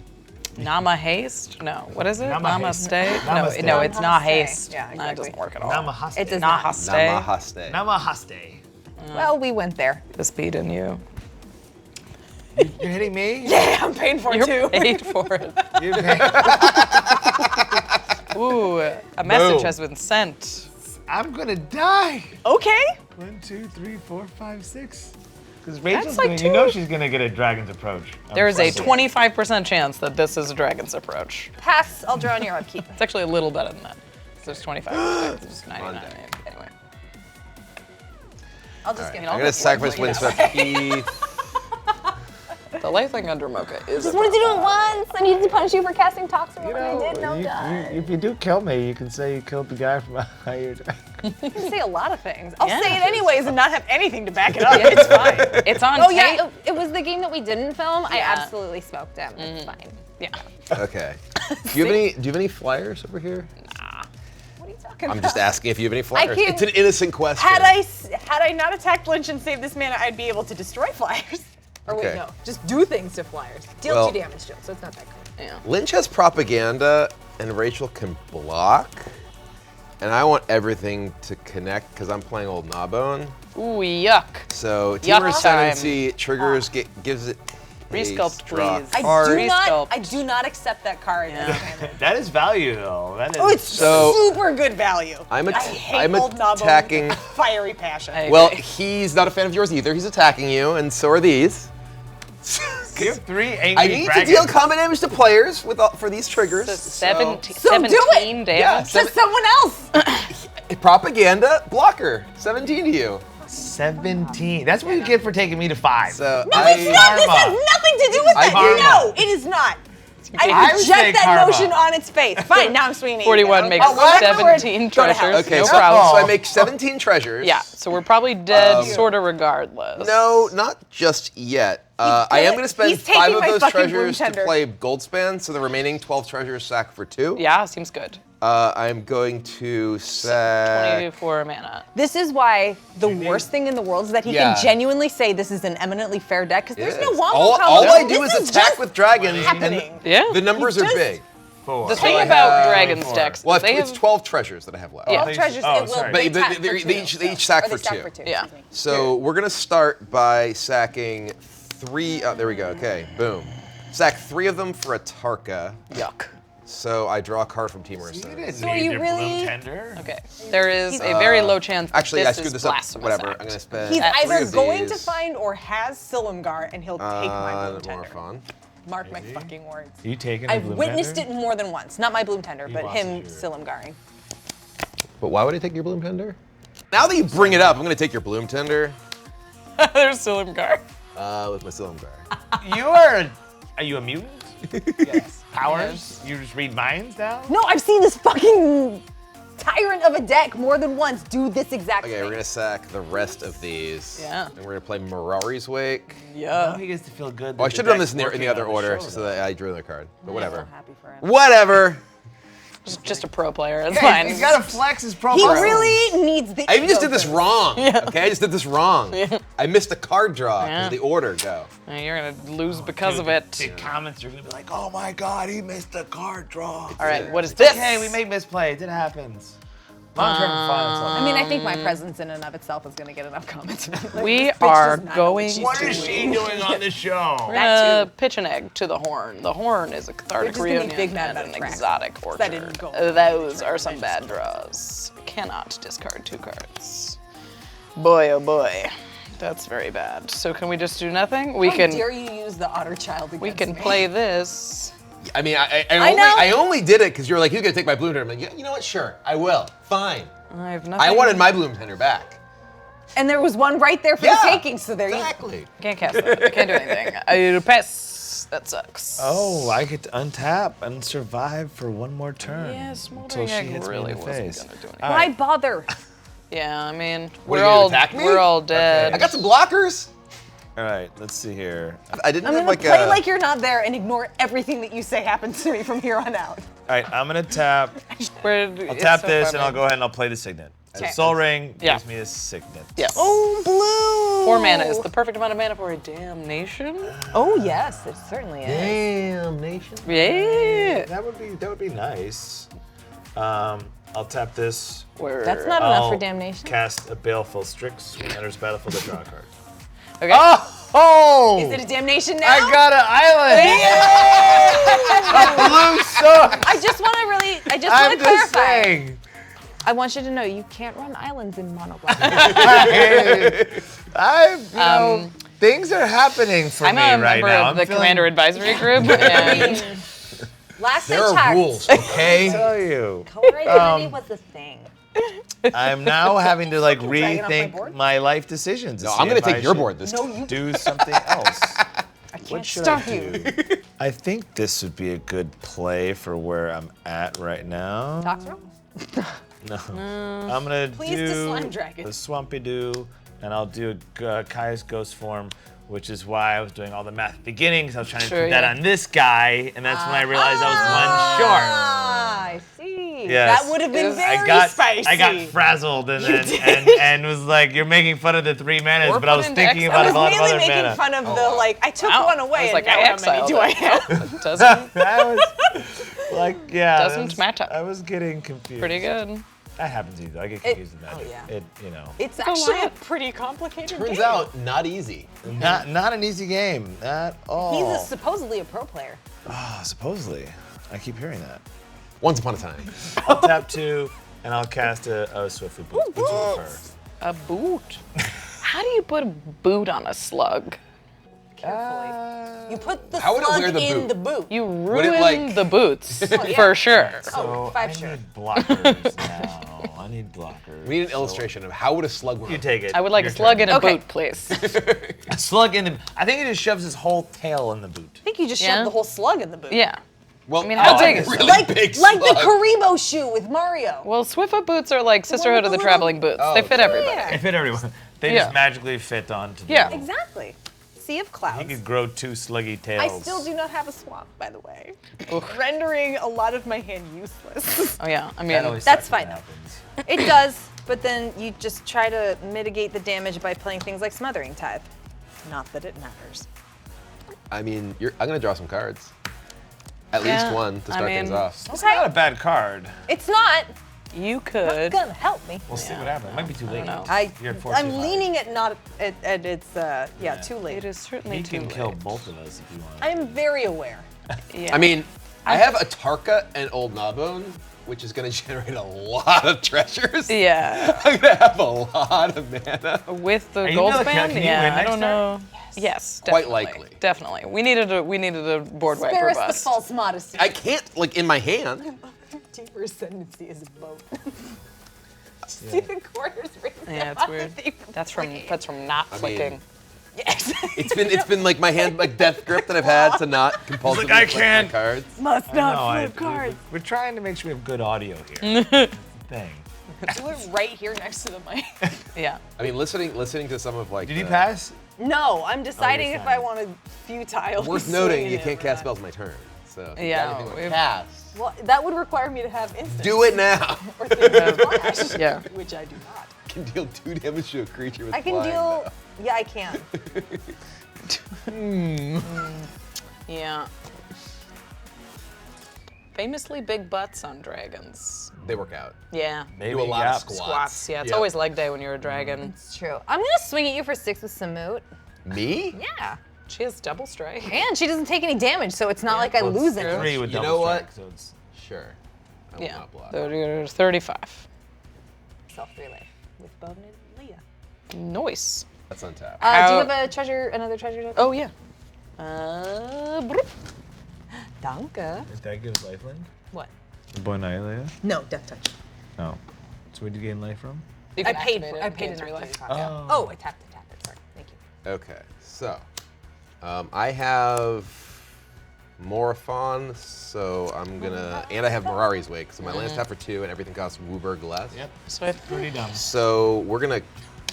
Nama haste? No. What is it? Nama Namaste? haste. No, Namaste. no, it's not Namaste. haste. Yeah, No, it exactly. doesn't work at all. Namaste. It does not. Nahaste. Namaste. Namaste. Well, we went there. The speed in you. You're hitting me? Yeah, I'm paying for it You're too. paid for it. You're paying- Ooh, a message Boom. has been sent. I'm gonna die. Okay. 1, 2, 3, 4, 5, 6. Because Rachel's like gonna, two. you know she's gonna get a dragon's approach. There is a Probably. 25% chance that this is a dragon's approach. Pass. I'll draw on your upkeep. It's actually a little better than that. There's 25%. There's 99. Anyway. I'll just give I'm gonna sacrifice Windswept Heath. The light thing under Mocha is. Just wanted to do it once. I needed to punish you for casting Toxrill, and I did. No done. if you do kill me, you can say you killed the guy from IHYD. You can say a lot of things. I'll Yeah. say it anyways and not have anything to back it up. Yeah. It's fine. It's on Oh tape. yeah, it was the game that we didn't film. I Yeah. absolutely smoked him. It's fine. Yeah. Okay. Do you have any flyers over here? What are you talking I'm about? just asking if you have any flyers. can't- It's an innocent question. Had I not attacked Lynch and saved this mana, I'd be able to destroy flyers. Or wait, Okay. no, just do things to flyers. Deal Well- 2 damage to them, so it's not that cool. Yeah. Lynch has propaganda, and Rachel can block. And I want everything to connect because I'm playing old Gnawbone. Ooh, yuck. So Yuck Team time. Ascendancy triggers gives it. Resculpt, a draw please. card. I do not accept that card. That is value, though. That is. Oh, it's So- super good value. I'm I hate I'm old Gnawbone with attacking. a fiery passion. I Well, agree. he's not a fan of yours either. He's attacking you, and so are these. You have 3 angry I need dragons. to deal combat damage to players for these triggers. So so- 17, So do it. 17 damage. Yeah, To someone else. Propaganda blocker, 17 to you. 17. That's what you get for taking me to 5. So No, it's not. This has nothing to do with I that. did. No, it is not. I I would say reject that karma. notion on its face. Fine, now I'm swinging at you. 41 now. makes Oh, what? 17 Go to hell. treasures. Okay, No so, problem. so I make 17 treasures. Yeah, so we're probably dead, Um, sort of regardless. No, not just yet. I am going to spend he's 5 taking of my those fucking treasures to Bloom Tender. play Goldspan, so the remaining 12 treasures sack for 2. Yeah, seems good. I'm going to sack. 24 mana. This is why the worst thing in the world is that he Yeah. can genuinely say this is an eminently fair deck, because there's no Yes. wombo All combo. I do This is attack just with dragons, happening. and Yeah. the numbers He's are just- big. 4. The thing I about have Dragon's 24. decks, Well, they it's have 12 treasures that I have left. Yeah. 12 treasures, Oh, it will sorry. But tap for they 2, each sack or for they stack 2. for 2. Yeah. excuse me. So we're gonna start by sacking 3. Oh, there we go. Okay, boom. Sack 3 of them for a Tarka. yuck. So I draw a card from Team Arsenal. So are you really- Tender? Okay, there is a very low chance that Actually, I this screwed is this up. blasphemous Whatever. act. I'm gonna spend. He's At three either of going to these. find or has Silumgar, and he'll take my Bloom More Tender. fun. Mark my fucking words. You taking a I've Bloom witnessed Tender? it more than once. Not my Bloom Tender, but lost him your- Silumgaring. But why would I take your Bloom Tender? Now that you bring it up, I'm gonna take your Bloom Tender There's Silumgar. with my Silumgar. Are you a mutant? Yes. Powers? You just read minds now? No, I've seen this fucking tyrant of a deck more than once do this exact Okay, thing. we're gonna sack the rest of these. Yeah. And we're gonna play Mirari's Wake. Yeah. Now he gets to feel good. Oh, I that should the have done this deck's in the working other on his order shoulder. so that I drew the card. But whatever. Happy for him. Whatever. Just a pro player, it's fine. He's got to flex his He profile. really needs the. I even just ego did this boost. wrong. Okay, I just did this wrong. I missed a card draw because Yeah. of the order go. You're gonna lose because of The it. comments are gonna be like, "Oh my God, he missed a card draw." All right, what is this? Okay, we make misplays. It happens. Long-term fun. I mean, I think my presence in and of itself is going to get enough comments. Like, We this bitch are does not know going what she's What doing. is she doing on the show? We're That gonna pitch an egg to the horn. The horn is a cathartic just gonna be reunion big mad and about an a track. exotic orchard. That didn't go. Those are some bad draws. Cannot discard 2 cards. Boy, oh boy. That's very bad. So can we just do nothing? We How can dare you use the otter child against we can me? play this. I mean, know. I only did it because you were like, he's gonna take my Bloom Tender. I'm like, yeah, you know what? Sure, I will. Fine. I have nothing. I wanted my Bloom Tender back. And there was one right there for Yeah, the taking, so there Exactly. Can't cast that. I can't do anything. I pass. That sucks. Oh, I get to untap and survive for one more turn. Yeah, until Smoldering she Egg hits really me in the wasn't face. gonna do anything. Why bother? Yeah, I mean, What, we're are you gonna all attack me? we're all dead. I got some blockers. All right, let's see here. I didn't I'm have gonna like play a. like you're not there and ignore everything that you say happens to me from here on out. All right, I'm gonna tap. I'll tap this and I'll go ahead and I'll play the Signet. So Soul Ring Yeah. gives me a Signet. Yes. Oh, blue! 4 mana is the perfect amount of mana for a damnation. Oh, yes, it certainly is. Damn nation. Yeah. That would be nice. I'll tap this. That's not enough for I'll damnation. Cast a Baleful Strix when enters battlefield to draw a card. Okay. Oh! Is it a damnation now? I got an island! A blue sword! I just want to I'm just clarify. saying. I want you to know you can't run islands in mono black. Things are happening for I'm me a right member now. of the Commander Advisory Group, and Last There I are checked, rules, okay? tell you. Color identity was a thing. I'm now having to like dragging off my rethink board? my life decisions. to No, see I'm gonna if I take your should board this time. Do something else. What should stop I do? I think this would be a good play for where I'm at right now. Toxrill? No. I'm gonna Please do to Slime Dragon. the Swampy Doo, and I'll do Kai's Ghost Form, which is why I was doing all the math at the beginning, because I was trying to put that on this guy, and that's when I realized I was one short. Ah, I see. Yes. That would have been very I got frazzled and and was like, you're making fun of the 3 manas, Or but I was put into thinking exile. about a lot of Mainly other making mana. fun of the like. I took Wow. one away. I was like, and I now how many exiled do I it. have? Doesn't That was like, yeah. Doesn't matter. I was getting confused. pretty good. That happens either. I get confused with that. oh, yeah. It, you know. It's actually a pretty complicated Turns game. out, not easy. Not an easy game at all. He's supposedly a pro player. Supposedly. I keep hearing that. Once upon a time. I'll tap 2, and I'll cast a Swiftly Boot. Which you prefer? A boot. How do you put a boot on a slug? Carefully. You put the How would it slug wear the in boot? the boot. You it, ruin like- the boots yeah. for sure. So five I sure. need blockers now. I need blockers. We need an So illustration of how would a slug work. You take it. I would like Your a slug turn. in a Okay. boot, please. A slug in the. I think it just shoves his whole tail in the boot. I think you just Yeah. shoved the whole slug in the boot. Yeah. Well, I mean, how big a is it? really Like big like the slug. Karibo shoe with Mario. Well, Swiftfoot boots are like Sisterhood of the little- Traveling Boots. Oh, They fit okay. everybody. They fit everyone. They Yeah. just magically fit onto the. Yeah. Exactly. Sea of He Clouds. could grow 2 sluggy tails. I still do not have a swamp, by the way. Rendering a lot of my hand useless. Oh yeah. I That mean, always That's sucks when fine, it happens. It does, but then you just try to mitigate the damage by playing things like Smothering Tithe. Not that it matters. I mean, I'm gonna draw some cards. At Yeah, least one to I start things mean- off. It's not a bad card. It's not you could. gonna help me. We'll see what happens. It might be too late. know. You're at 14. I'm leaning at not at it's too late. It is certainly He too can late. kill both of us if you want. I am very aware. Yeah. I mean, I have a Tarka and Old Gnawbone, which is gonna generate a lot of treasures. Yeah. I'm gonna have a lot of mana. With the Are you gold gonna- span, can you yeah. win I next don't know. Yes, Quite definitely. likely. Definitely. We needed a board wiper Spare us the bust. false modesty. I can't, like, in my hand. Deeper ascendancy is a boat. See the corners right Yeah, it's now? weird. That's from not mean- flicking. Yes. It's been like my hand, like death grip that I've had to not compulsively I flick can't. my cards. Must I know, not flip cards. We're trying to make sure we have good audio here. That's the thing. Do it right here next to the mic. Yeah. I mean, listening to some of like. Did he the- pass? No, I'm deciding if I fine. want to futile. Worth noting, you can't cast spells my turn. So if you got Yeah, anything like we've- cast. Well, that would require me to have instant. Do it now. Or things of flash, Yeah. which I do not. Can deal 2 damage to a creature with I can flying, deal. though. Yeah, I can. Yeah. Famously big butts on dragons. They work out. Yeah. Maybe. Do a lot yeah. of squats. Squats. Yeah, it's Yep. always leg day when you're a dragon. It's true. I'm gonna swing at you for 6 with Samut. Me? Yeah. She has double strike. And she doesn't take any damage, so it's not like I Well, it's lose any. 3 with You double know what? strike, so it's Sure. I will Yeah. not block. 35. Self 3 life with Bone and Leah. Nice. That's untapped. Do you How- have a treasure, another treasure token? Oh yeah. Broop. Danke. Did that give us lifelink? What? Boy Najeela? No, Death Touch. No. So where'd you gain life from? You I can paid. activate it I and paid gain an 3 life. activity card. Oh. Oh, I tapped it. Sorry. Thank you. Okay, so I have Morophon, so I'm gonna, and I have Mirari's Wake, so my land's tapped for 2, and everything costs Wooburg less. Yep. So Pretty dumb. So we're gonna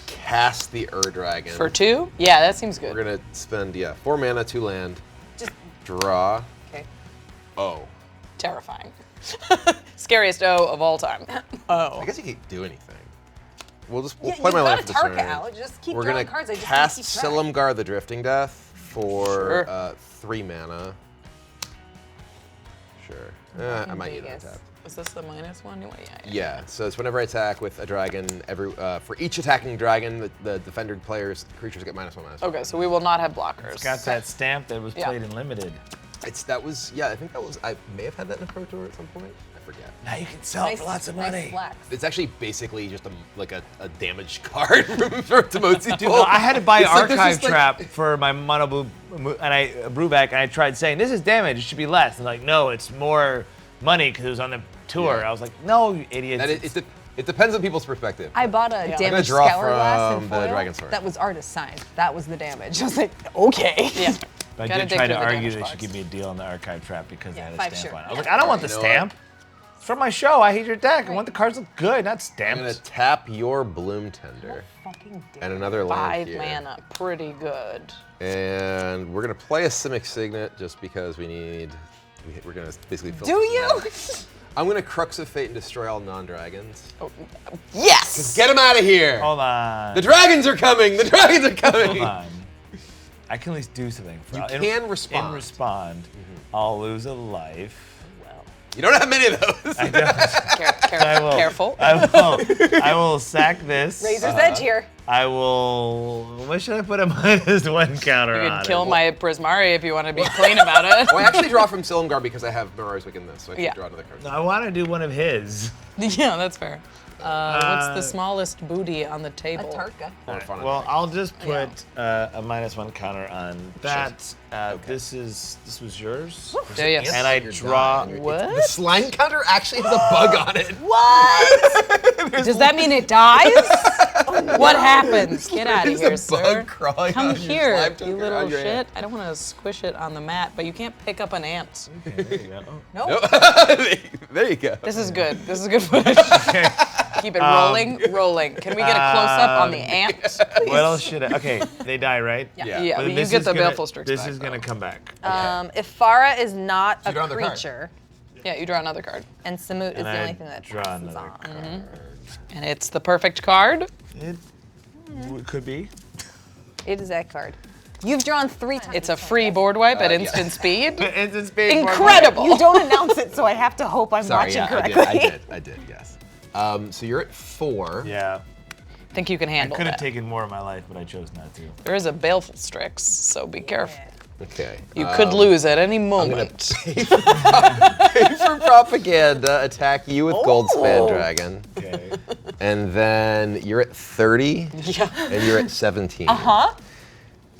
cast the Dragon. for 2? Yeah, that seems good. We're gonna spend 4 mana, 2 land, Just draw. okay. Oh, Terrifying. Scariest O of all time. I guess you can't do anything. We'll Yeah, play my you've land got for a this Tarka turn. out. Just keep We're drawing gonna cards. I just cast need to keep track. Silumgar the Drifting Death for Sure. 3 mana. Sure. I might use Vegas. that. Is this the minus one? Yeah. Yeah, so it's whenever I attack with a dragon, for each attacking dragon, the defender players, creatures get -1/-1. Okay, so we will not have blockers. It's got that stamp that was Yeah. played in limited. I think that was, I may have had that in a Pro Tour at some point. I forget. Now you can sell it for lots of money. flex. It's actually basically just a damaged card from Timotzi. Dude, no, I had to buy It's like there's Archive just, like- Trap for my mono blue, and I brewback, and I tried saying this is damage, it should be less. And like, no, it's more money because it was on the tour. Yeah. I was like, no, you idiots. That it depends on people's perspective. I bought a I'm gonna damaged draw Scour Glass in from the foil Dragon Sword. that was artist signed. That was the damage. I was like, okay. Yeah. But I Gotta did dig try to through the argue damage they box. should give me a deal on the archive trap because they had a 5 stamp sure. on it. I was like, I don't want the You know stamp. It's from my show. I hate your deck. I want the cards to look good, not I'm gonna stamped. tap your Bloom Tender Fucking dick. and another land 5 here. mana, pretty good. And we're gonna play a Simic Signet just because we're gonna basically fill Do this you? out. I'm gonna Crux of Fate and destroy all non-dragons. Yes! Get them out of here! Hold on. The dragons are coming! The dragons are coming! Hold on. I can at least do something. You can respond. In respond, I'll lose a life. You don't have many of those. I don't. I will. Careful. I will sack this. Razor's edge here. I will. What should I put a -1 counter You on? could kill my Prismari if you want to be clean about it. Well, I actually draw from Silumgar because I have Mirage Wick in this, so I can Yeah. draw another card. No, I want to do one of his. Yeah, that's fair. What's the smallest booty on the A table? Tarka. Well, I'll just put a -1 counter on that. This was yours. Yeah, yes. And I draw. What? The slime counter actually has a bug on it. What? Does that mean it dies? What happens? Get out of here, There's a bug sir. crawling Come on your here, slime you token little around your shit. hand. I don't want to squish it on the mat, but you can't pick up an ant. Okay, there you go. Nope. There you go. This is good. This is good footage. Keep it rolling, rolling. Can we get a close-up on the ant? What else should I? Okay, they die, right? Yeah. Yeah, But but you this get is the gonna- Baleful Strix This back, is gonna though. come back. If Farah is not a draw another card. creature, Yeah, you draw another card. and Samut is And the I only thing that draw passes another on. card. And it's the perfect card. It could be. It is that card. You've drawn 3 times. It's a free board wipe at instant speed. Instant speed. Incredible. You don't announce it, so I have to hope I'm Sorry, watching yeah, correctly. I did, yes. So you're at 4. Yeah. I think you can I handle could have that. taken more of my life, but I chose not to. There is a Baleful Strix, so be careful. Okay. You could lose at any I'm gonna moment. pay for propaganda, attack you with Goldspan Dragon. Okay. And then you're at 30. Yeah. And you're at 17. Huh?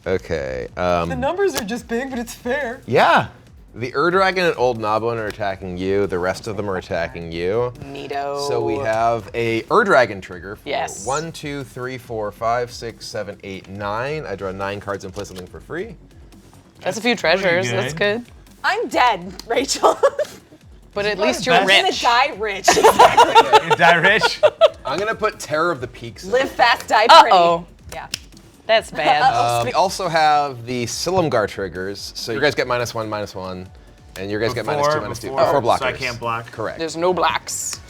Okay. Numbers are just big, but it's fair. Yeah. The Dragon and Old Nobun are attacking you. The rest of them are attacking you. Neato. So we have a Dragon trigger for Yes. 1, 2, 3, 4, 5, 6, 7, 8, 9. I draw 9 cards and play something for free. That's a few treasures. good. That's good. I'm dead, Rachel. But at least the you're best. I'm gonna rich. die rich. You die rich. I'm gonna put Terror of the Peaks. Live fast, die pretty. Uh-oh. Yeah. That's bad. We also have the Silumgar triggers. So you guys get -1, -1. And you guys get -2, -2. Before blockers. So I can't block. Correct. There's no blacks.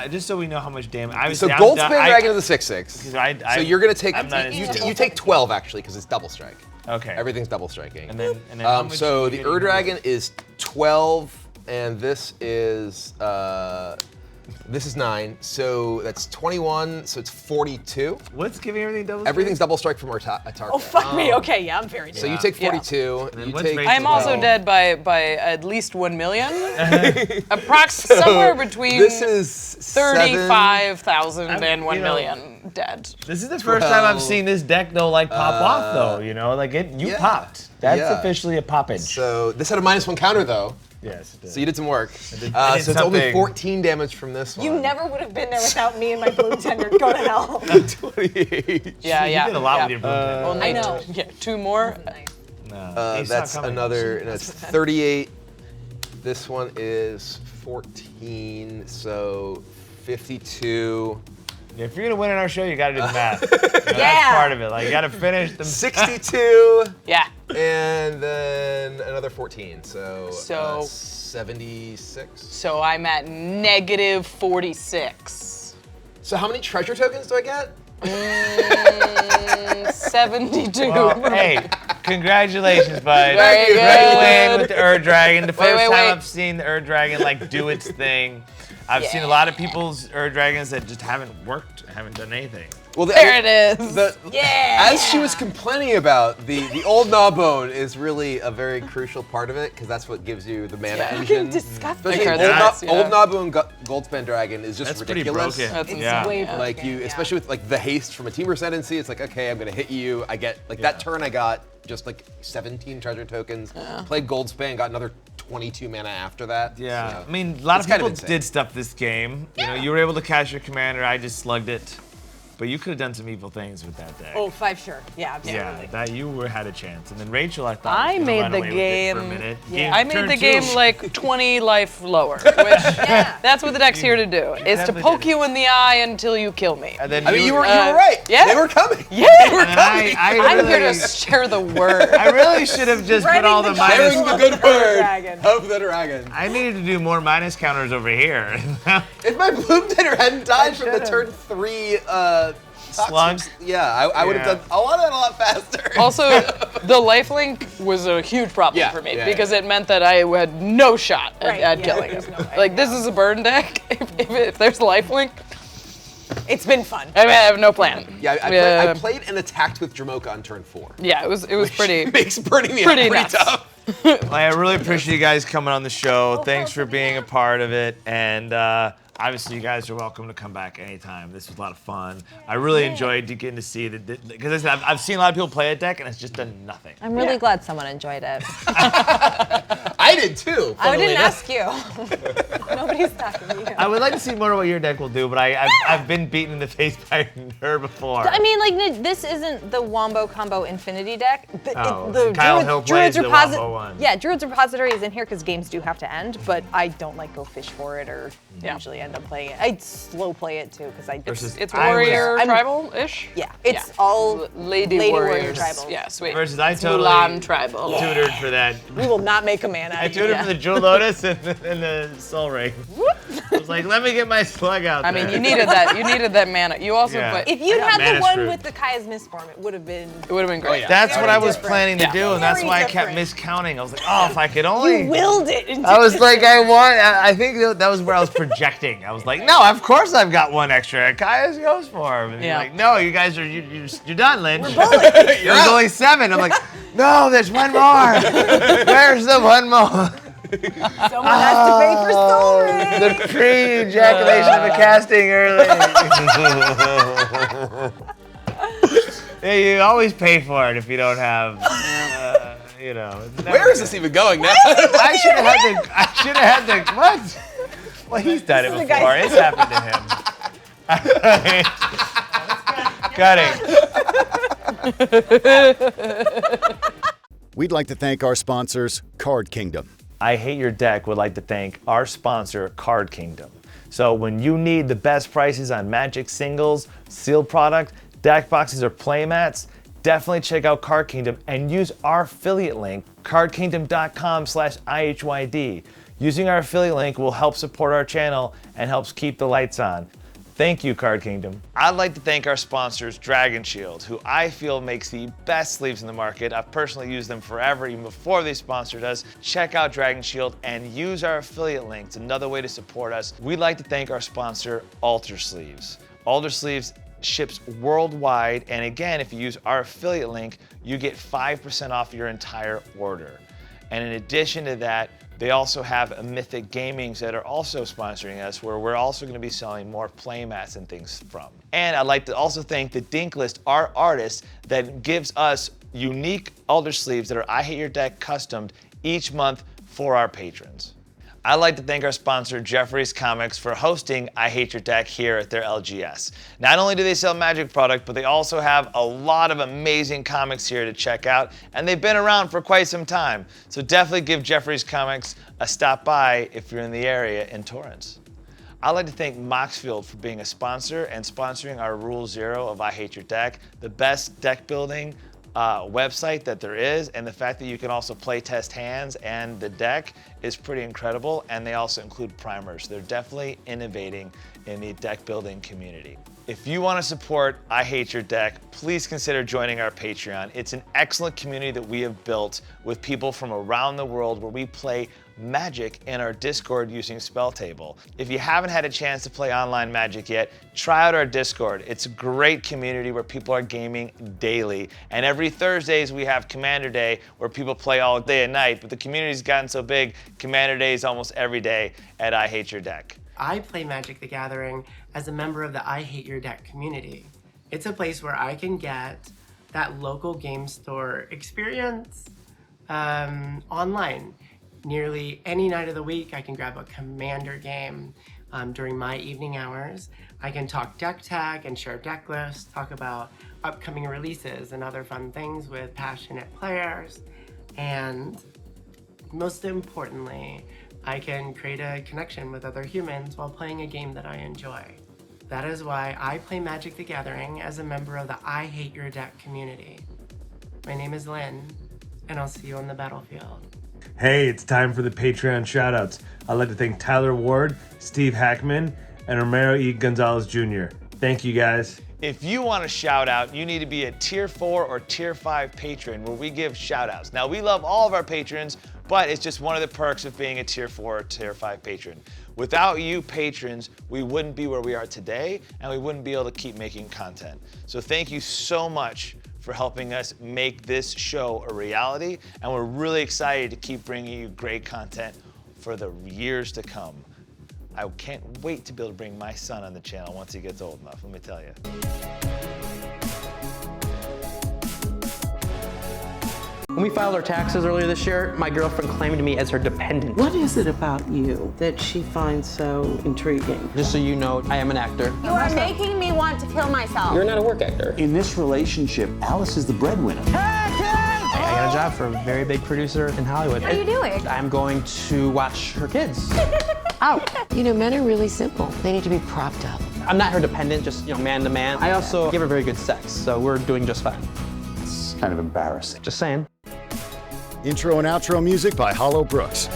Just so we know how much damage. So Obviously, Goldspan Dragon is a 6/6. Because So you're gonna take I'm not you, into you take 12 actually because it's double strike. Okay. Everything's double striking. And then how much so are the we getting? Dragon is 12, and this is 9. So that's 21. So it's 42. What's giving everything double? Everything's double strike from Atarka. Oh, fuck me. Okay, yeah, I'm very dead. So you take 42. then You what's take. Rachel's I'm also 12? dead by at least 1 million. Somewhere between This is 35,000 and 1 you know- million dead. This is the first time I've 12. seen this deck though like pop off though. You know, like you yeah. popped. That's Yeah. officially a poppage. So this had a -1 counter though. Yes. It did. So you did some work. did So it's only something. 14 damage from this one. You never would have been there without me and my blue tender. Go to hell. 28. Yeah, You yeah. did a lot yeah. with your blue Only I know. Yeah, 2 more. No. He's not That's coming. another. No, it's 38. This one is 14. So 52. If you're gonna win in our show, you gotta do the math. You know, Yeah. That's part of it. Like you gotta finish the 62. Yeah. And then another 14. So, So- 76. So I'm at -46. So how many treasure tokens do I get? 72. Well, hey, congratulations, bud. Very Great win good. with the Dragon. The first wait, time wait. I've seen the Dragon like do its thing. I've seen a lot of people's Dragons that just haven't worked, haven't done anything. Well, There it is. As she was complaining about, the old Gnawbone is really a very crucial part of it because that's what gives you the mana engine. disgusting. Especially That old, card's nuts, yeah. old Gnawbone Goldspan Dragon is just That's pretty ridiculous. broken. That's Yeah. way Like broken, you, yeah. especially with like the haste from a team ascendancy, it's like okay, I'm gonna hit you. I get like that turn I got just like 17 treasure tokens. Played Goldspan, got another 22 mana after that. Yeah, so I mean, a lot it's of kind of people insane. did stuff this game. You know, you were able to cast your commander. I just slugged it. but you could have done some evil things with that deck. Oh, 5 sure. Yeah, absolutely. Yeah, that you had a chance. And then Rachel, I thought, I was gonna made run the away with it for a game. minute. Yeah. I made turn the two. game like 20 life lower, which that's what the deck's here to do, is to definitely poke did. you in the eye until you kill me. And then I mean, you were Uh, right. yeah. They were coming. Yeah. They were And coming. I'm here to share the word. I really should have just put all the minus. Sharing the good word Dragon. of the dragon. I needed to do more minus counters over here. If my Bloom Dinner hadn't died from the turn 3 Slugs? yeah, I would have Yeah. done a lot of that a lot faster. Also, the lifelink was a huge problem Yeah, for me yeah, because it meant that I had no shot at, Right, at yeah, killing there's him. no way. Like, this is a burn deck. If there's lifelink, It's been fun. I have no plan. Yeah, I played and attacked with Jamoka on turn 4. Yeah, it was pretty. Makes burning me Pretty out pretty nuts. tough. I really appreciate you guys coming on the show. Thanks for being a part of it. And obviously, you guys are welcome to come back anytime. This was a lot of fun. I really enjoyed getting to see that, because I've seen a lot of people play a deck and it's just done nothing. I'm really glad someone enjoyed it. I did too. I funnily didn't enough. ask you. Nobody's talking to you. I would like to see more of what your deck will do, but I've been beaten in the face by her before. I mean, like, this isn't the Wombo Combo Infinity deck. Kyle Hill plays the Wombo one. Yeah, Druid's Repository is in here because games do have to end, but I don't like go fish for it or usually end up playing it. I slow play it too because I Versus- It's I was- warrior I'm- tribal-ish. Yeah, it's all Lady warrior warriors. tribal. Yeah, sweet. Versus I It's totally Mulan tribal. tutored for that. We will not make a man out I of you. tutored for the Jewel Lotus and the Soul Ring. I was like, let me get my slug out I there. mean, you needed that. You needed that mana. You also, Yeah. but If you'd got had the mana one screwed. with the Kaya's Mistform, it would have been. it would have been great. yeah. That's what Very I was different. planning to do, and that's Very why I kept different. miscounting. I was like, oh, if I could only. You willed it. Into I was like, I think that was where I was projecting. I was like, no, of course I've got one extra. Kaya's goes for him. And Yeah. you're like, no, you guys are you're done, Lynch. There's only 7. I'm like, no, there's one more. Where's the one more? Someone has to pay for Soul Ring. The pre-ejaculation of a casting early. Yeah, you always pay for it if you don't have, you know. it's never Where is good. this even going now? I should have had the. What? Well, he's done it This is a before. guy's- It's happened to him. Cutting. We'd like to thank our sponsors, Card Kingdom. I Hate Your Deck would like to thank our sponsor, Card Kingdom. So when you need the best prices on Magic singles, sealed product, deck boxes, or playmats, definitely check out Card Kingdom and use our affiliate link, cardkingdom.com/IHYD. Using our affiliate link will help support our channel and helps keep the lights on. Thank you, Card Kingdom. I'd like to thank our sponsors, Dragon Shield, who I feel makes the best sleeves in the market. I've personally used them forever, even before they sponsored us. Check out Dragon Shield and use our affiliate link. It's another way to support us. We'd like to thank our sponsor, Alter Sleeves. Alter Sleeves ships worldwide, and again, if you use our affiliate link, you get 5% off your entire order. And in addition to that, they also have a Mythic Gamings that are also sponsoring us, where we're also going to be selling more playmats and things from. And I'd like to also thank the Dink List, our artist, that gives us unique Alder sleeves that are I Hate Your Deck customed each month for our patrons. I'd like to thank our sponsor, Jeffrey's Comics, for hosting I Hate Your Deck here at their LGS. Not only do they sell Magic product, but they also have a lot of amazing comics here to check out, and they've been around for quite some time. So definitely give Jeffrey's Comics a stop by if you're in the area in Torrance. I'd like to thank Moxfield for being a sponsor and sponsoring our Rule Zero of I Hate Your Deck, the best deck building website that there is, and the fact that you can also play test hands and the deck is pretty incredible, and they also include primers. They're definitely innovating in the deck building community. If you want to support I Hate Your Deck, please consider joining our Patreon. It's an excellent community that we have built with people from around the world where we play Magic in our Discord using Spell Table. If you haven't had a chance to play online Magic yet, try out our Discord. It's a great community where people are gaming daily. And every Thursdays we have Commander Day where people play all day and night, but the community's gotten so big, Commander Day is almost every day at I Hate Your Deck. I play Magic the Gathering as a member of the I Hate Your Deck community. It's a place where I can get that local game store experience online. nearly any night of the week, I can grab a Commander game during my evening hours. I can talk deck tech and share deck lists, talk about upcoming releases and other fun things with passionate players. And most importantly, I can create a connection with other humans while playing a game that I enjoy. That is why I play Magic the Gathering as a member of the I Hate Your Deck community. My name is Lynn, and I'll see you on the battlefield. Hey, it's time for the Patreon shoutouts. I'd like to thank Tyler Ward, Steve Hackman, and Romero E. Gonzalez Jr. Thank you, guys. If you want a shout out, you need to be a tier 4 or tier 5 patron where we give shout outs. Now, we love all of our patrons, but it's just one of the perks of being a tier 4 or tier 5 patron. Without you patrons, we wouldn't be where we are today, and we wouldn't be able to keep making content. So thank you so much for helping us make this show a reality, and we're really excited to keep bringing you great content for the years to come. I can't wait to be able to bring my son on the channel once he gets old enough, let me tell you. When we filed our taxes earlier this year, my girlfriend claimed me as her dependent. What is it about you that she finds so intriguing? Just so you know, I am an actor. You are making me want to kill myself. You're not a work actor. In this relationship, Alice is the breadwinner. I got a job for a very big producer in Hollywood. What are you doing? I'm going to watch her kids. Oh. You know, men are really simple. They need to be propped up. I'm not her dependent, just, man to man. I also give her very good sex, so we're doing just fine. It's kind of embarrassing. Just saying. Intro and outro music by Hollow Brooks.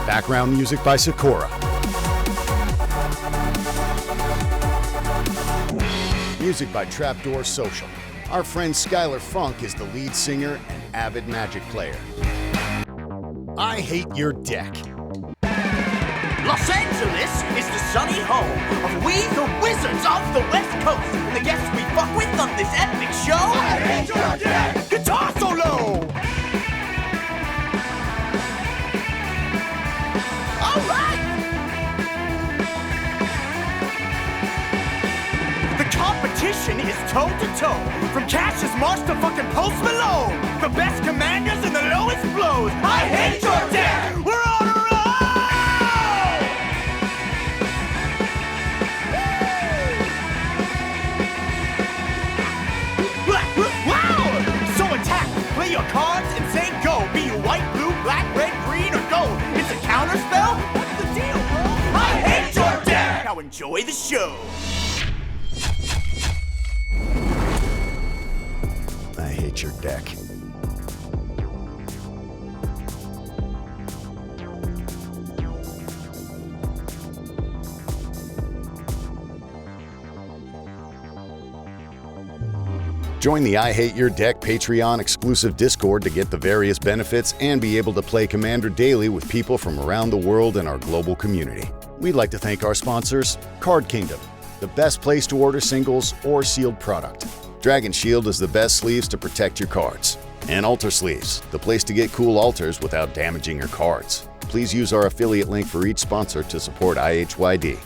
Background music by Sakura. Music by Trapdoor Social. Our friend SKYLAR Funk is the lead singer and avid Magic player. I Hate Your Deck. Los Angeles is the sunny home of we the Wizards of the West Coast. And the guests we fuck with on this epic show. I hate your deck! Guitar solo! Alright! The competition is toe to toe. From Cassius Marsh to fucking Post Malone. The best commanders and the lowest blows. I hate your deck! We're on a roll! Play your cards and say go. Be you white, blue, black, red, green, or gold. It's a counter spell? What's the deal, bro? I hate your deck! Now enjoy the show. I Hate Your Deck. Join the I Hate Your Deck Patreon exclusive Discord to get the various benefits and be able to play Commander daily with people from around the world in our global community. We'd like to thank our sponsors, Card Kingdom, the best place to order singles or sealed product. Dragon Shield is the best sleeves to protect your cards. And Altar Sleeves, the place to get cool altars without damaging your cards. Please use our affiliate link for each sponsor to support IHYD.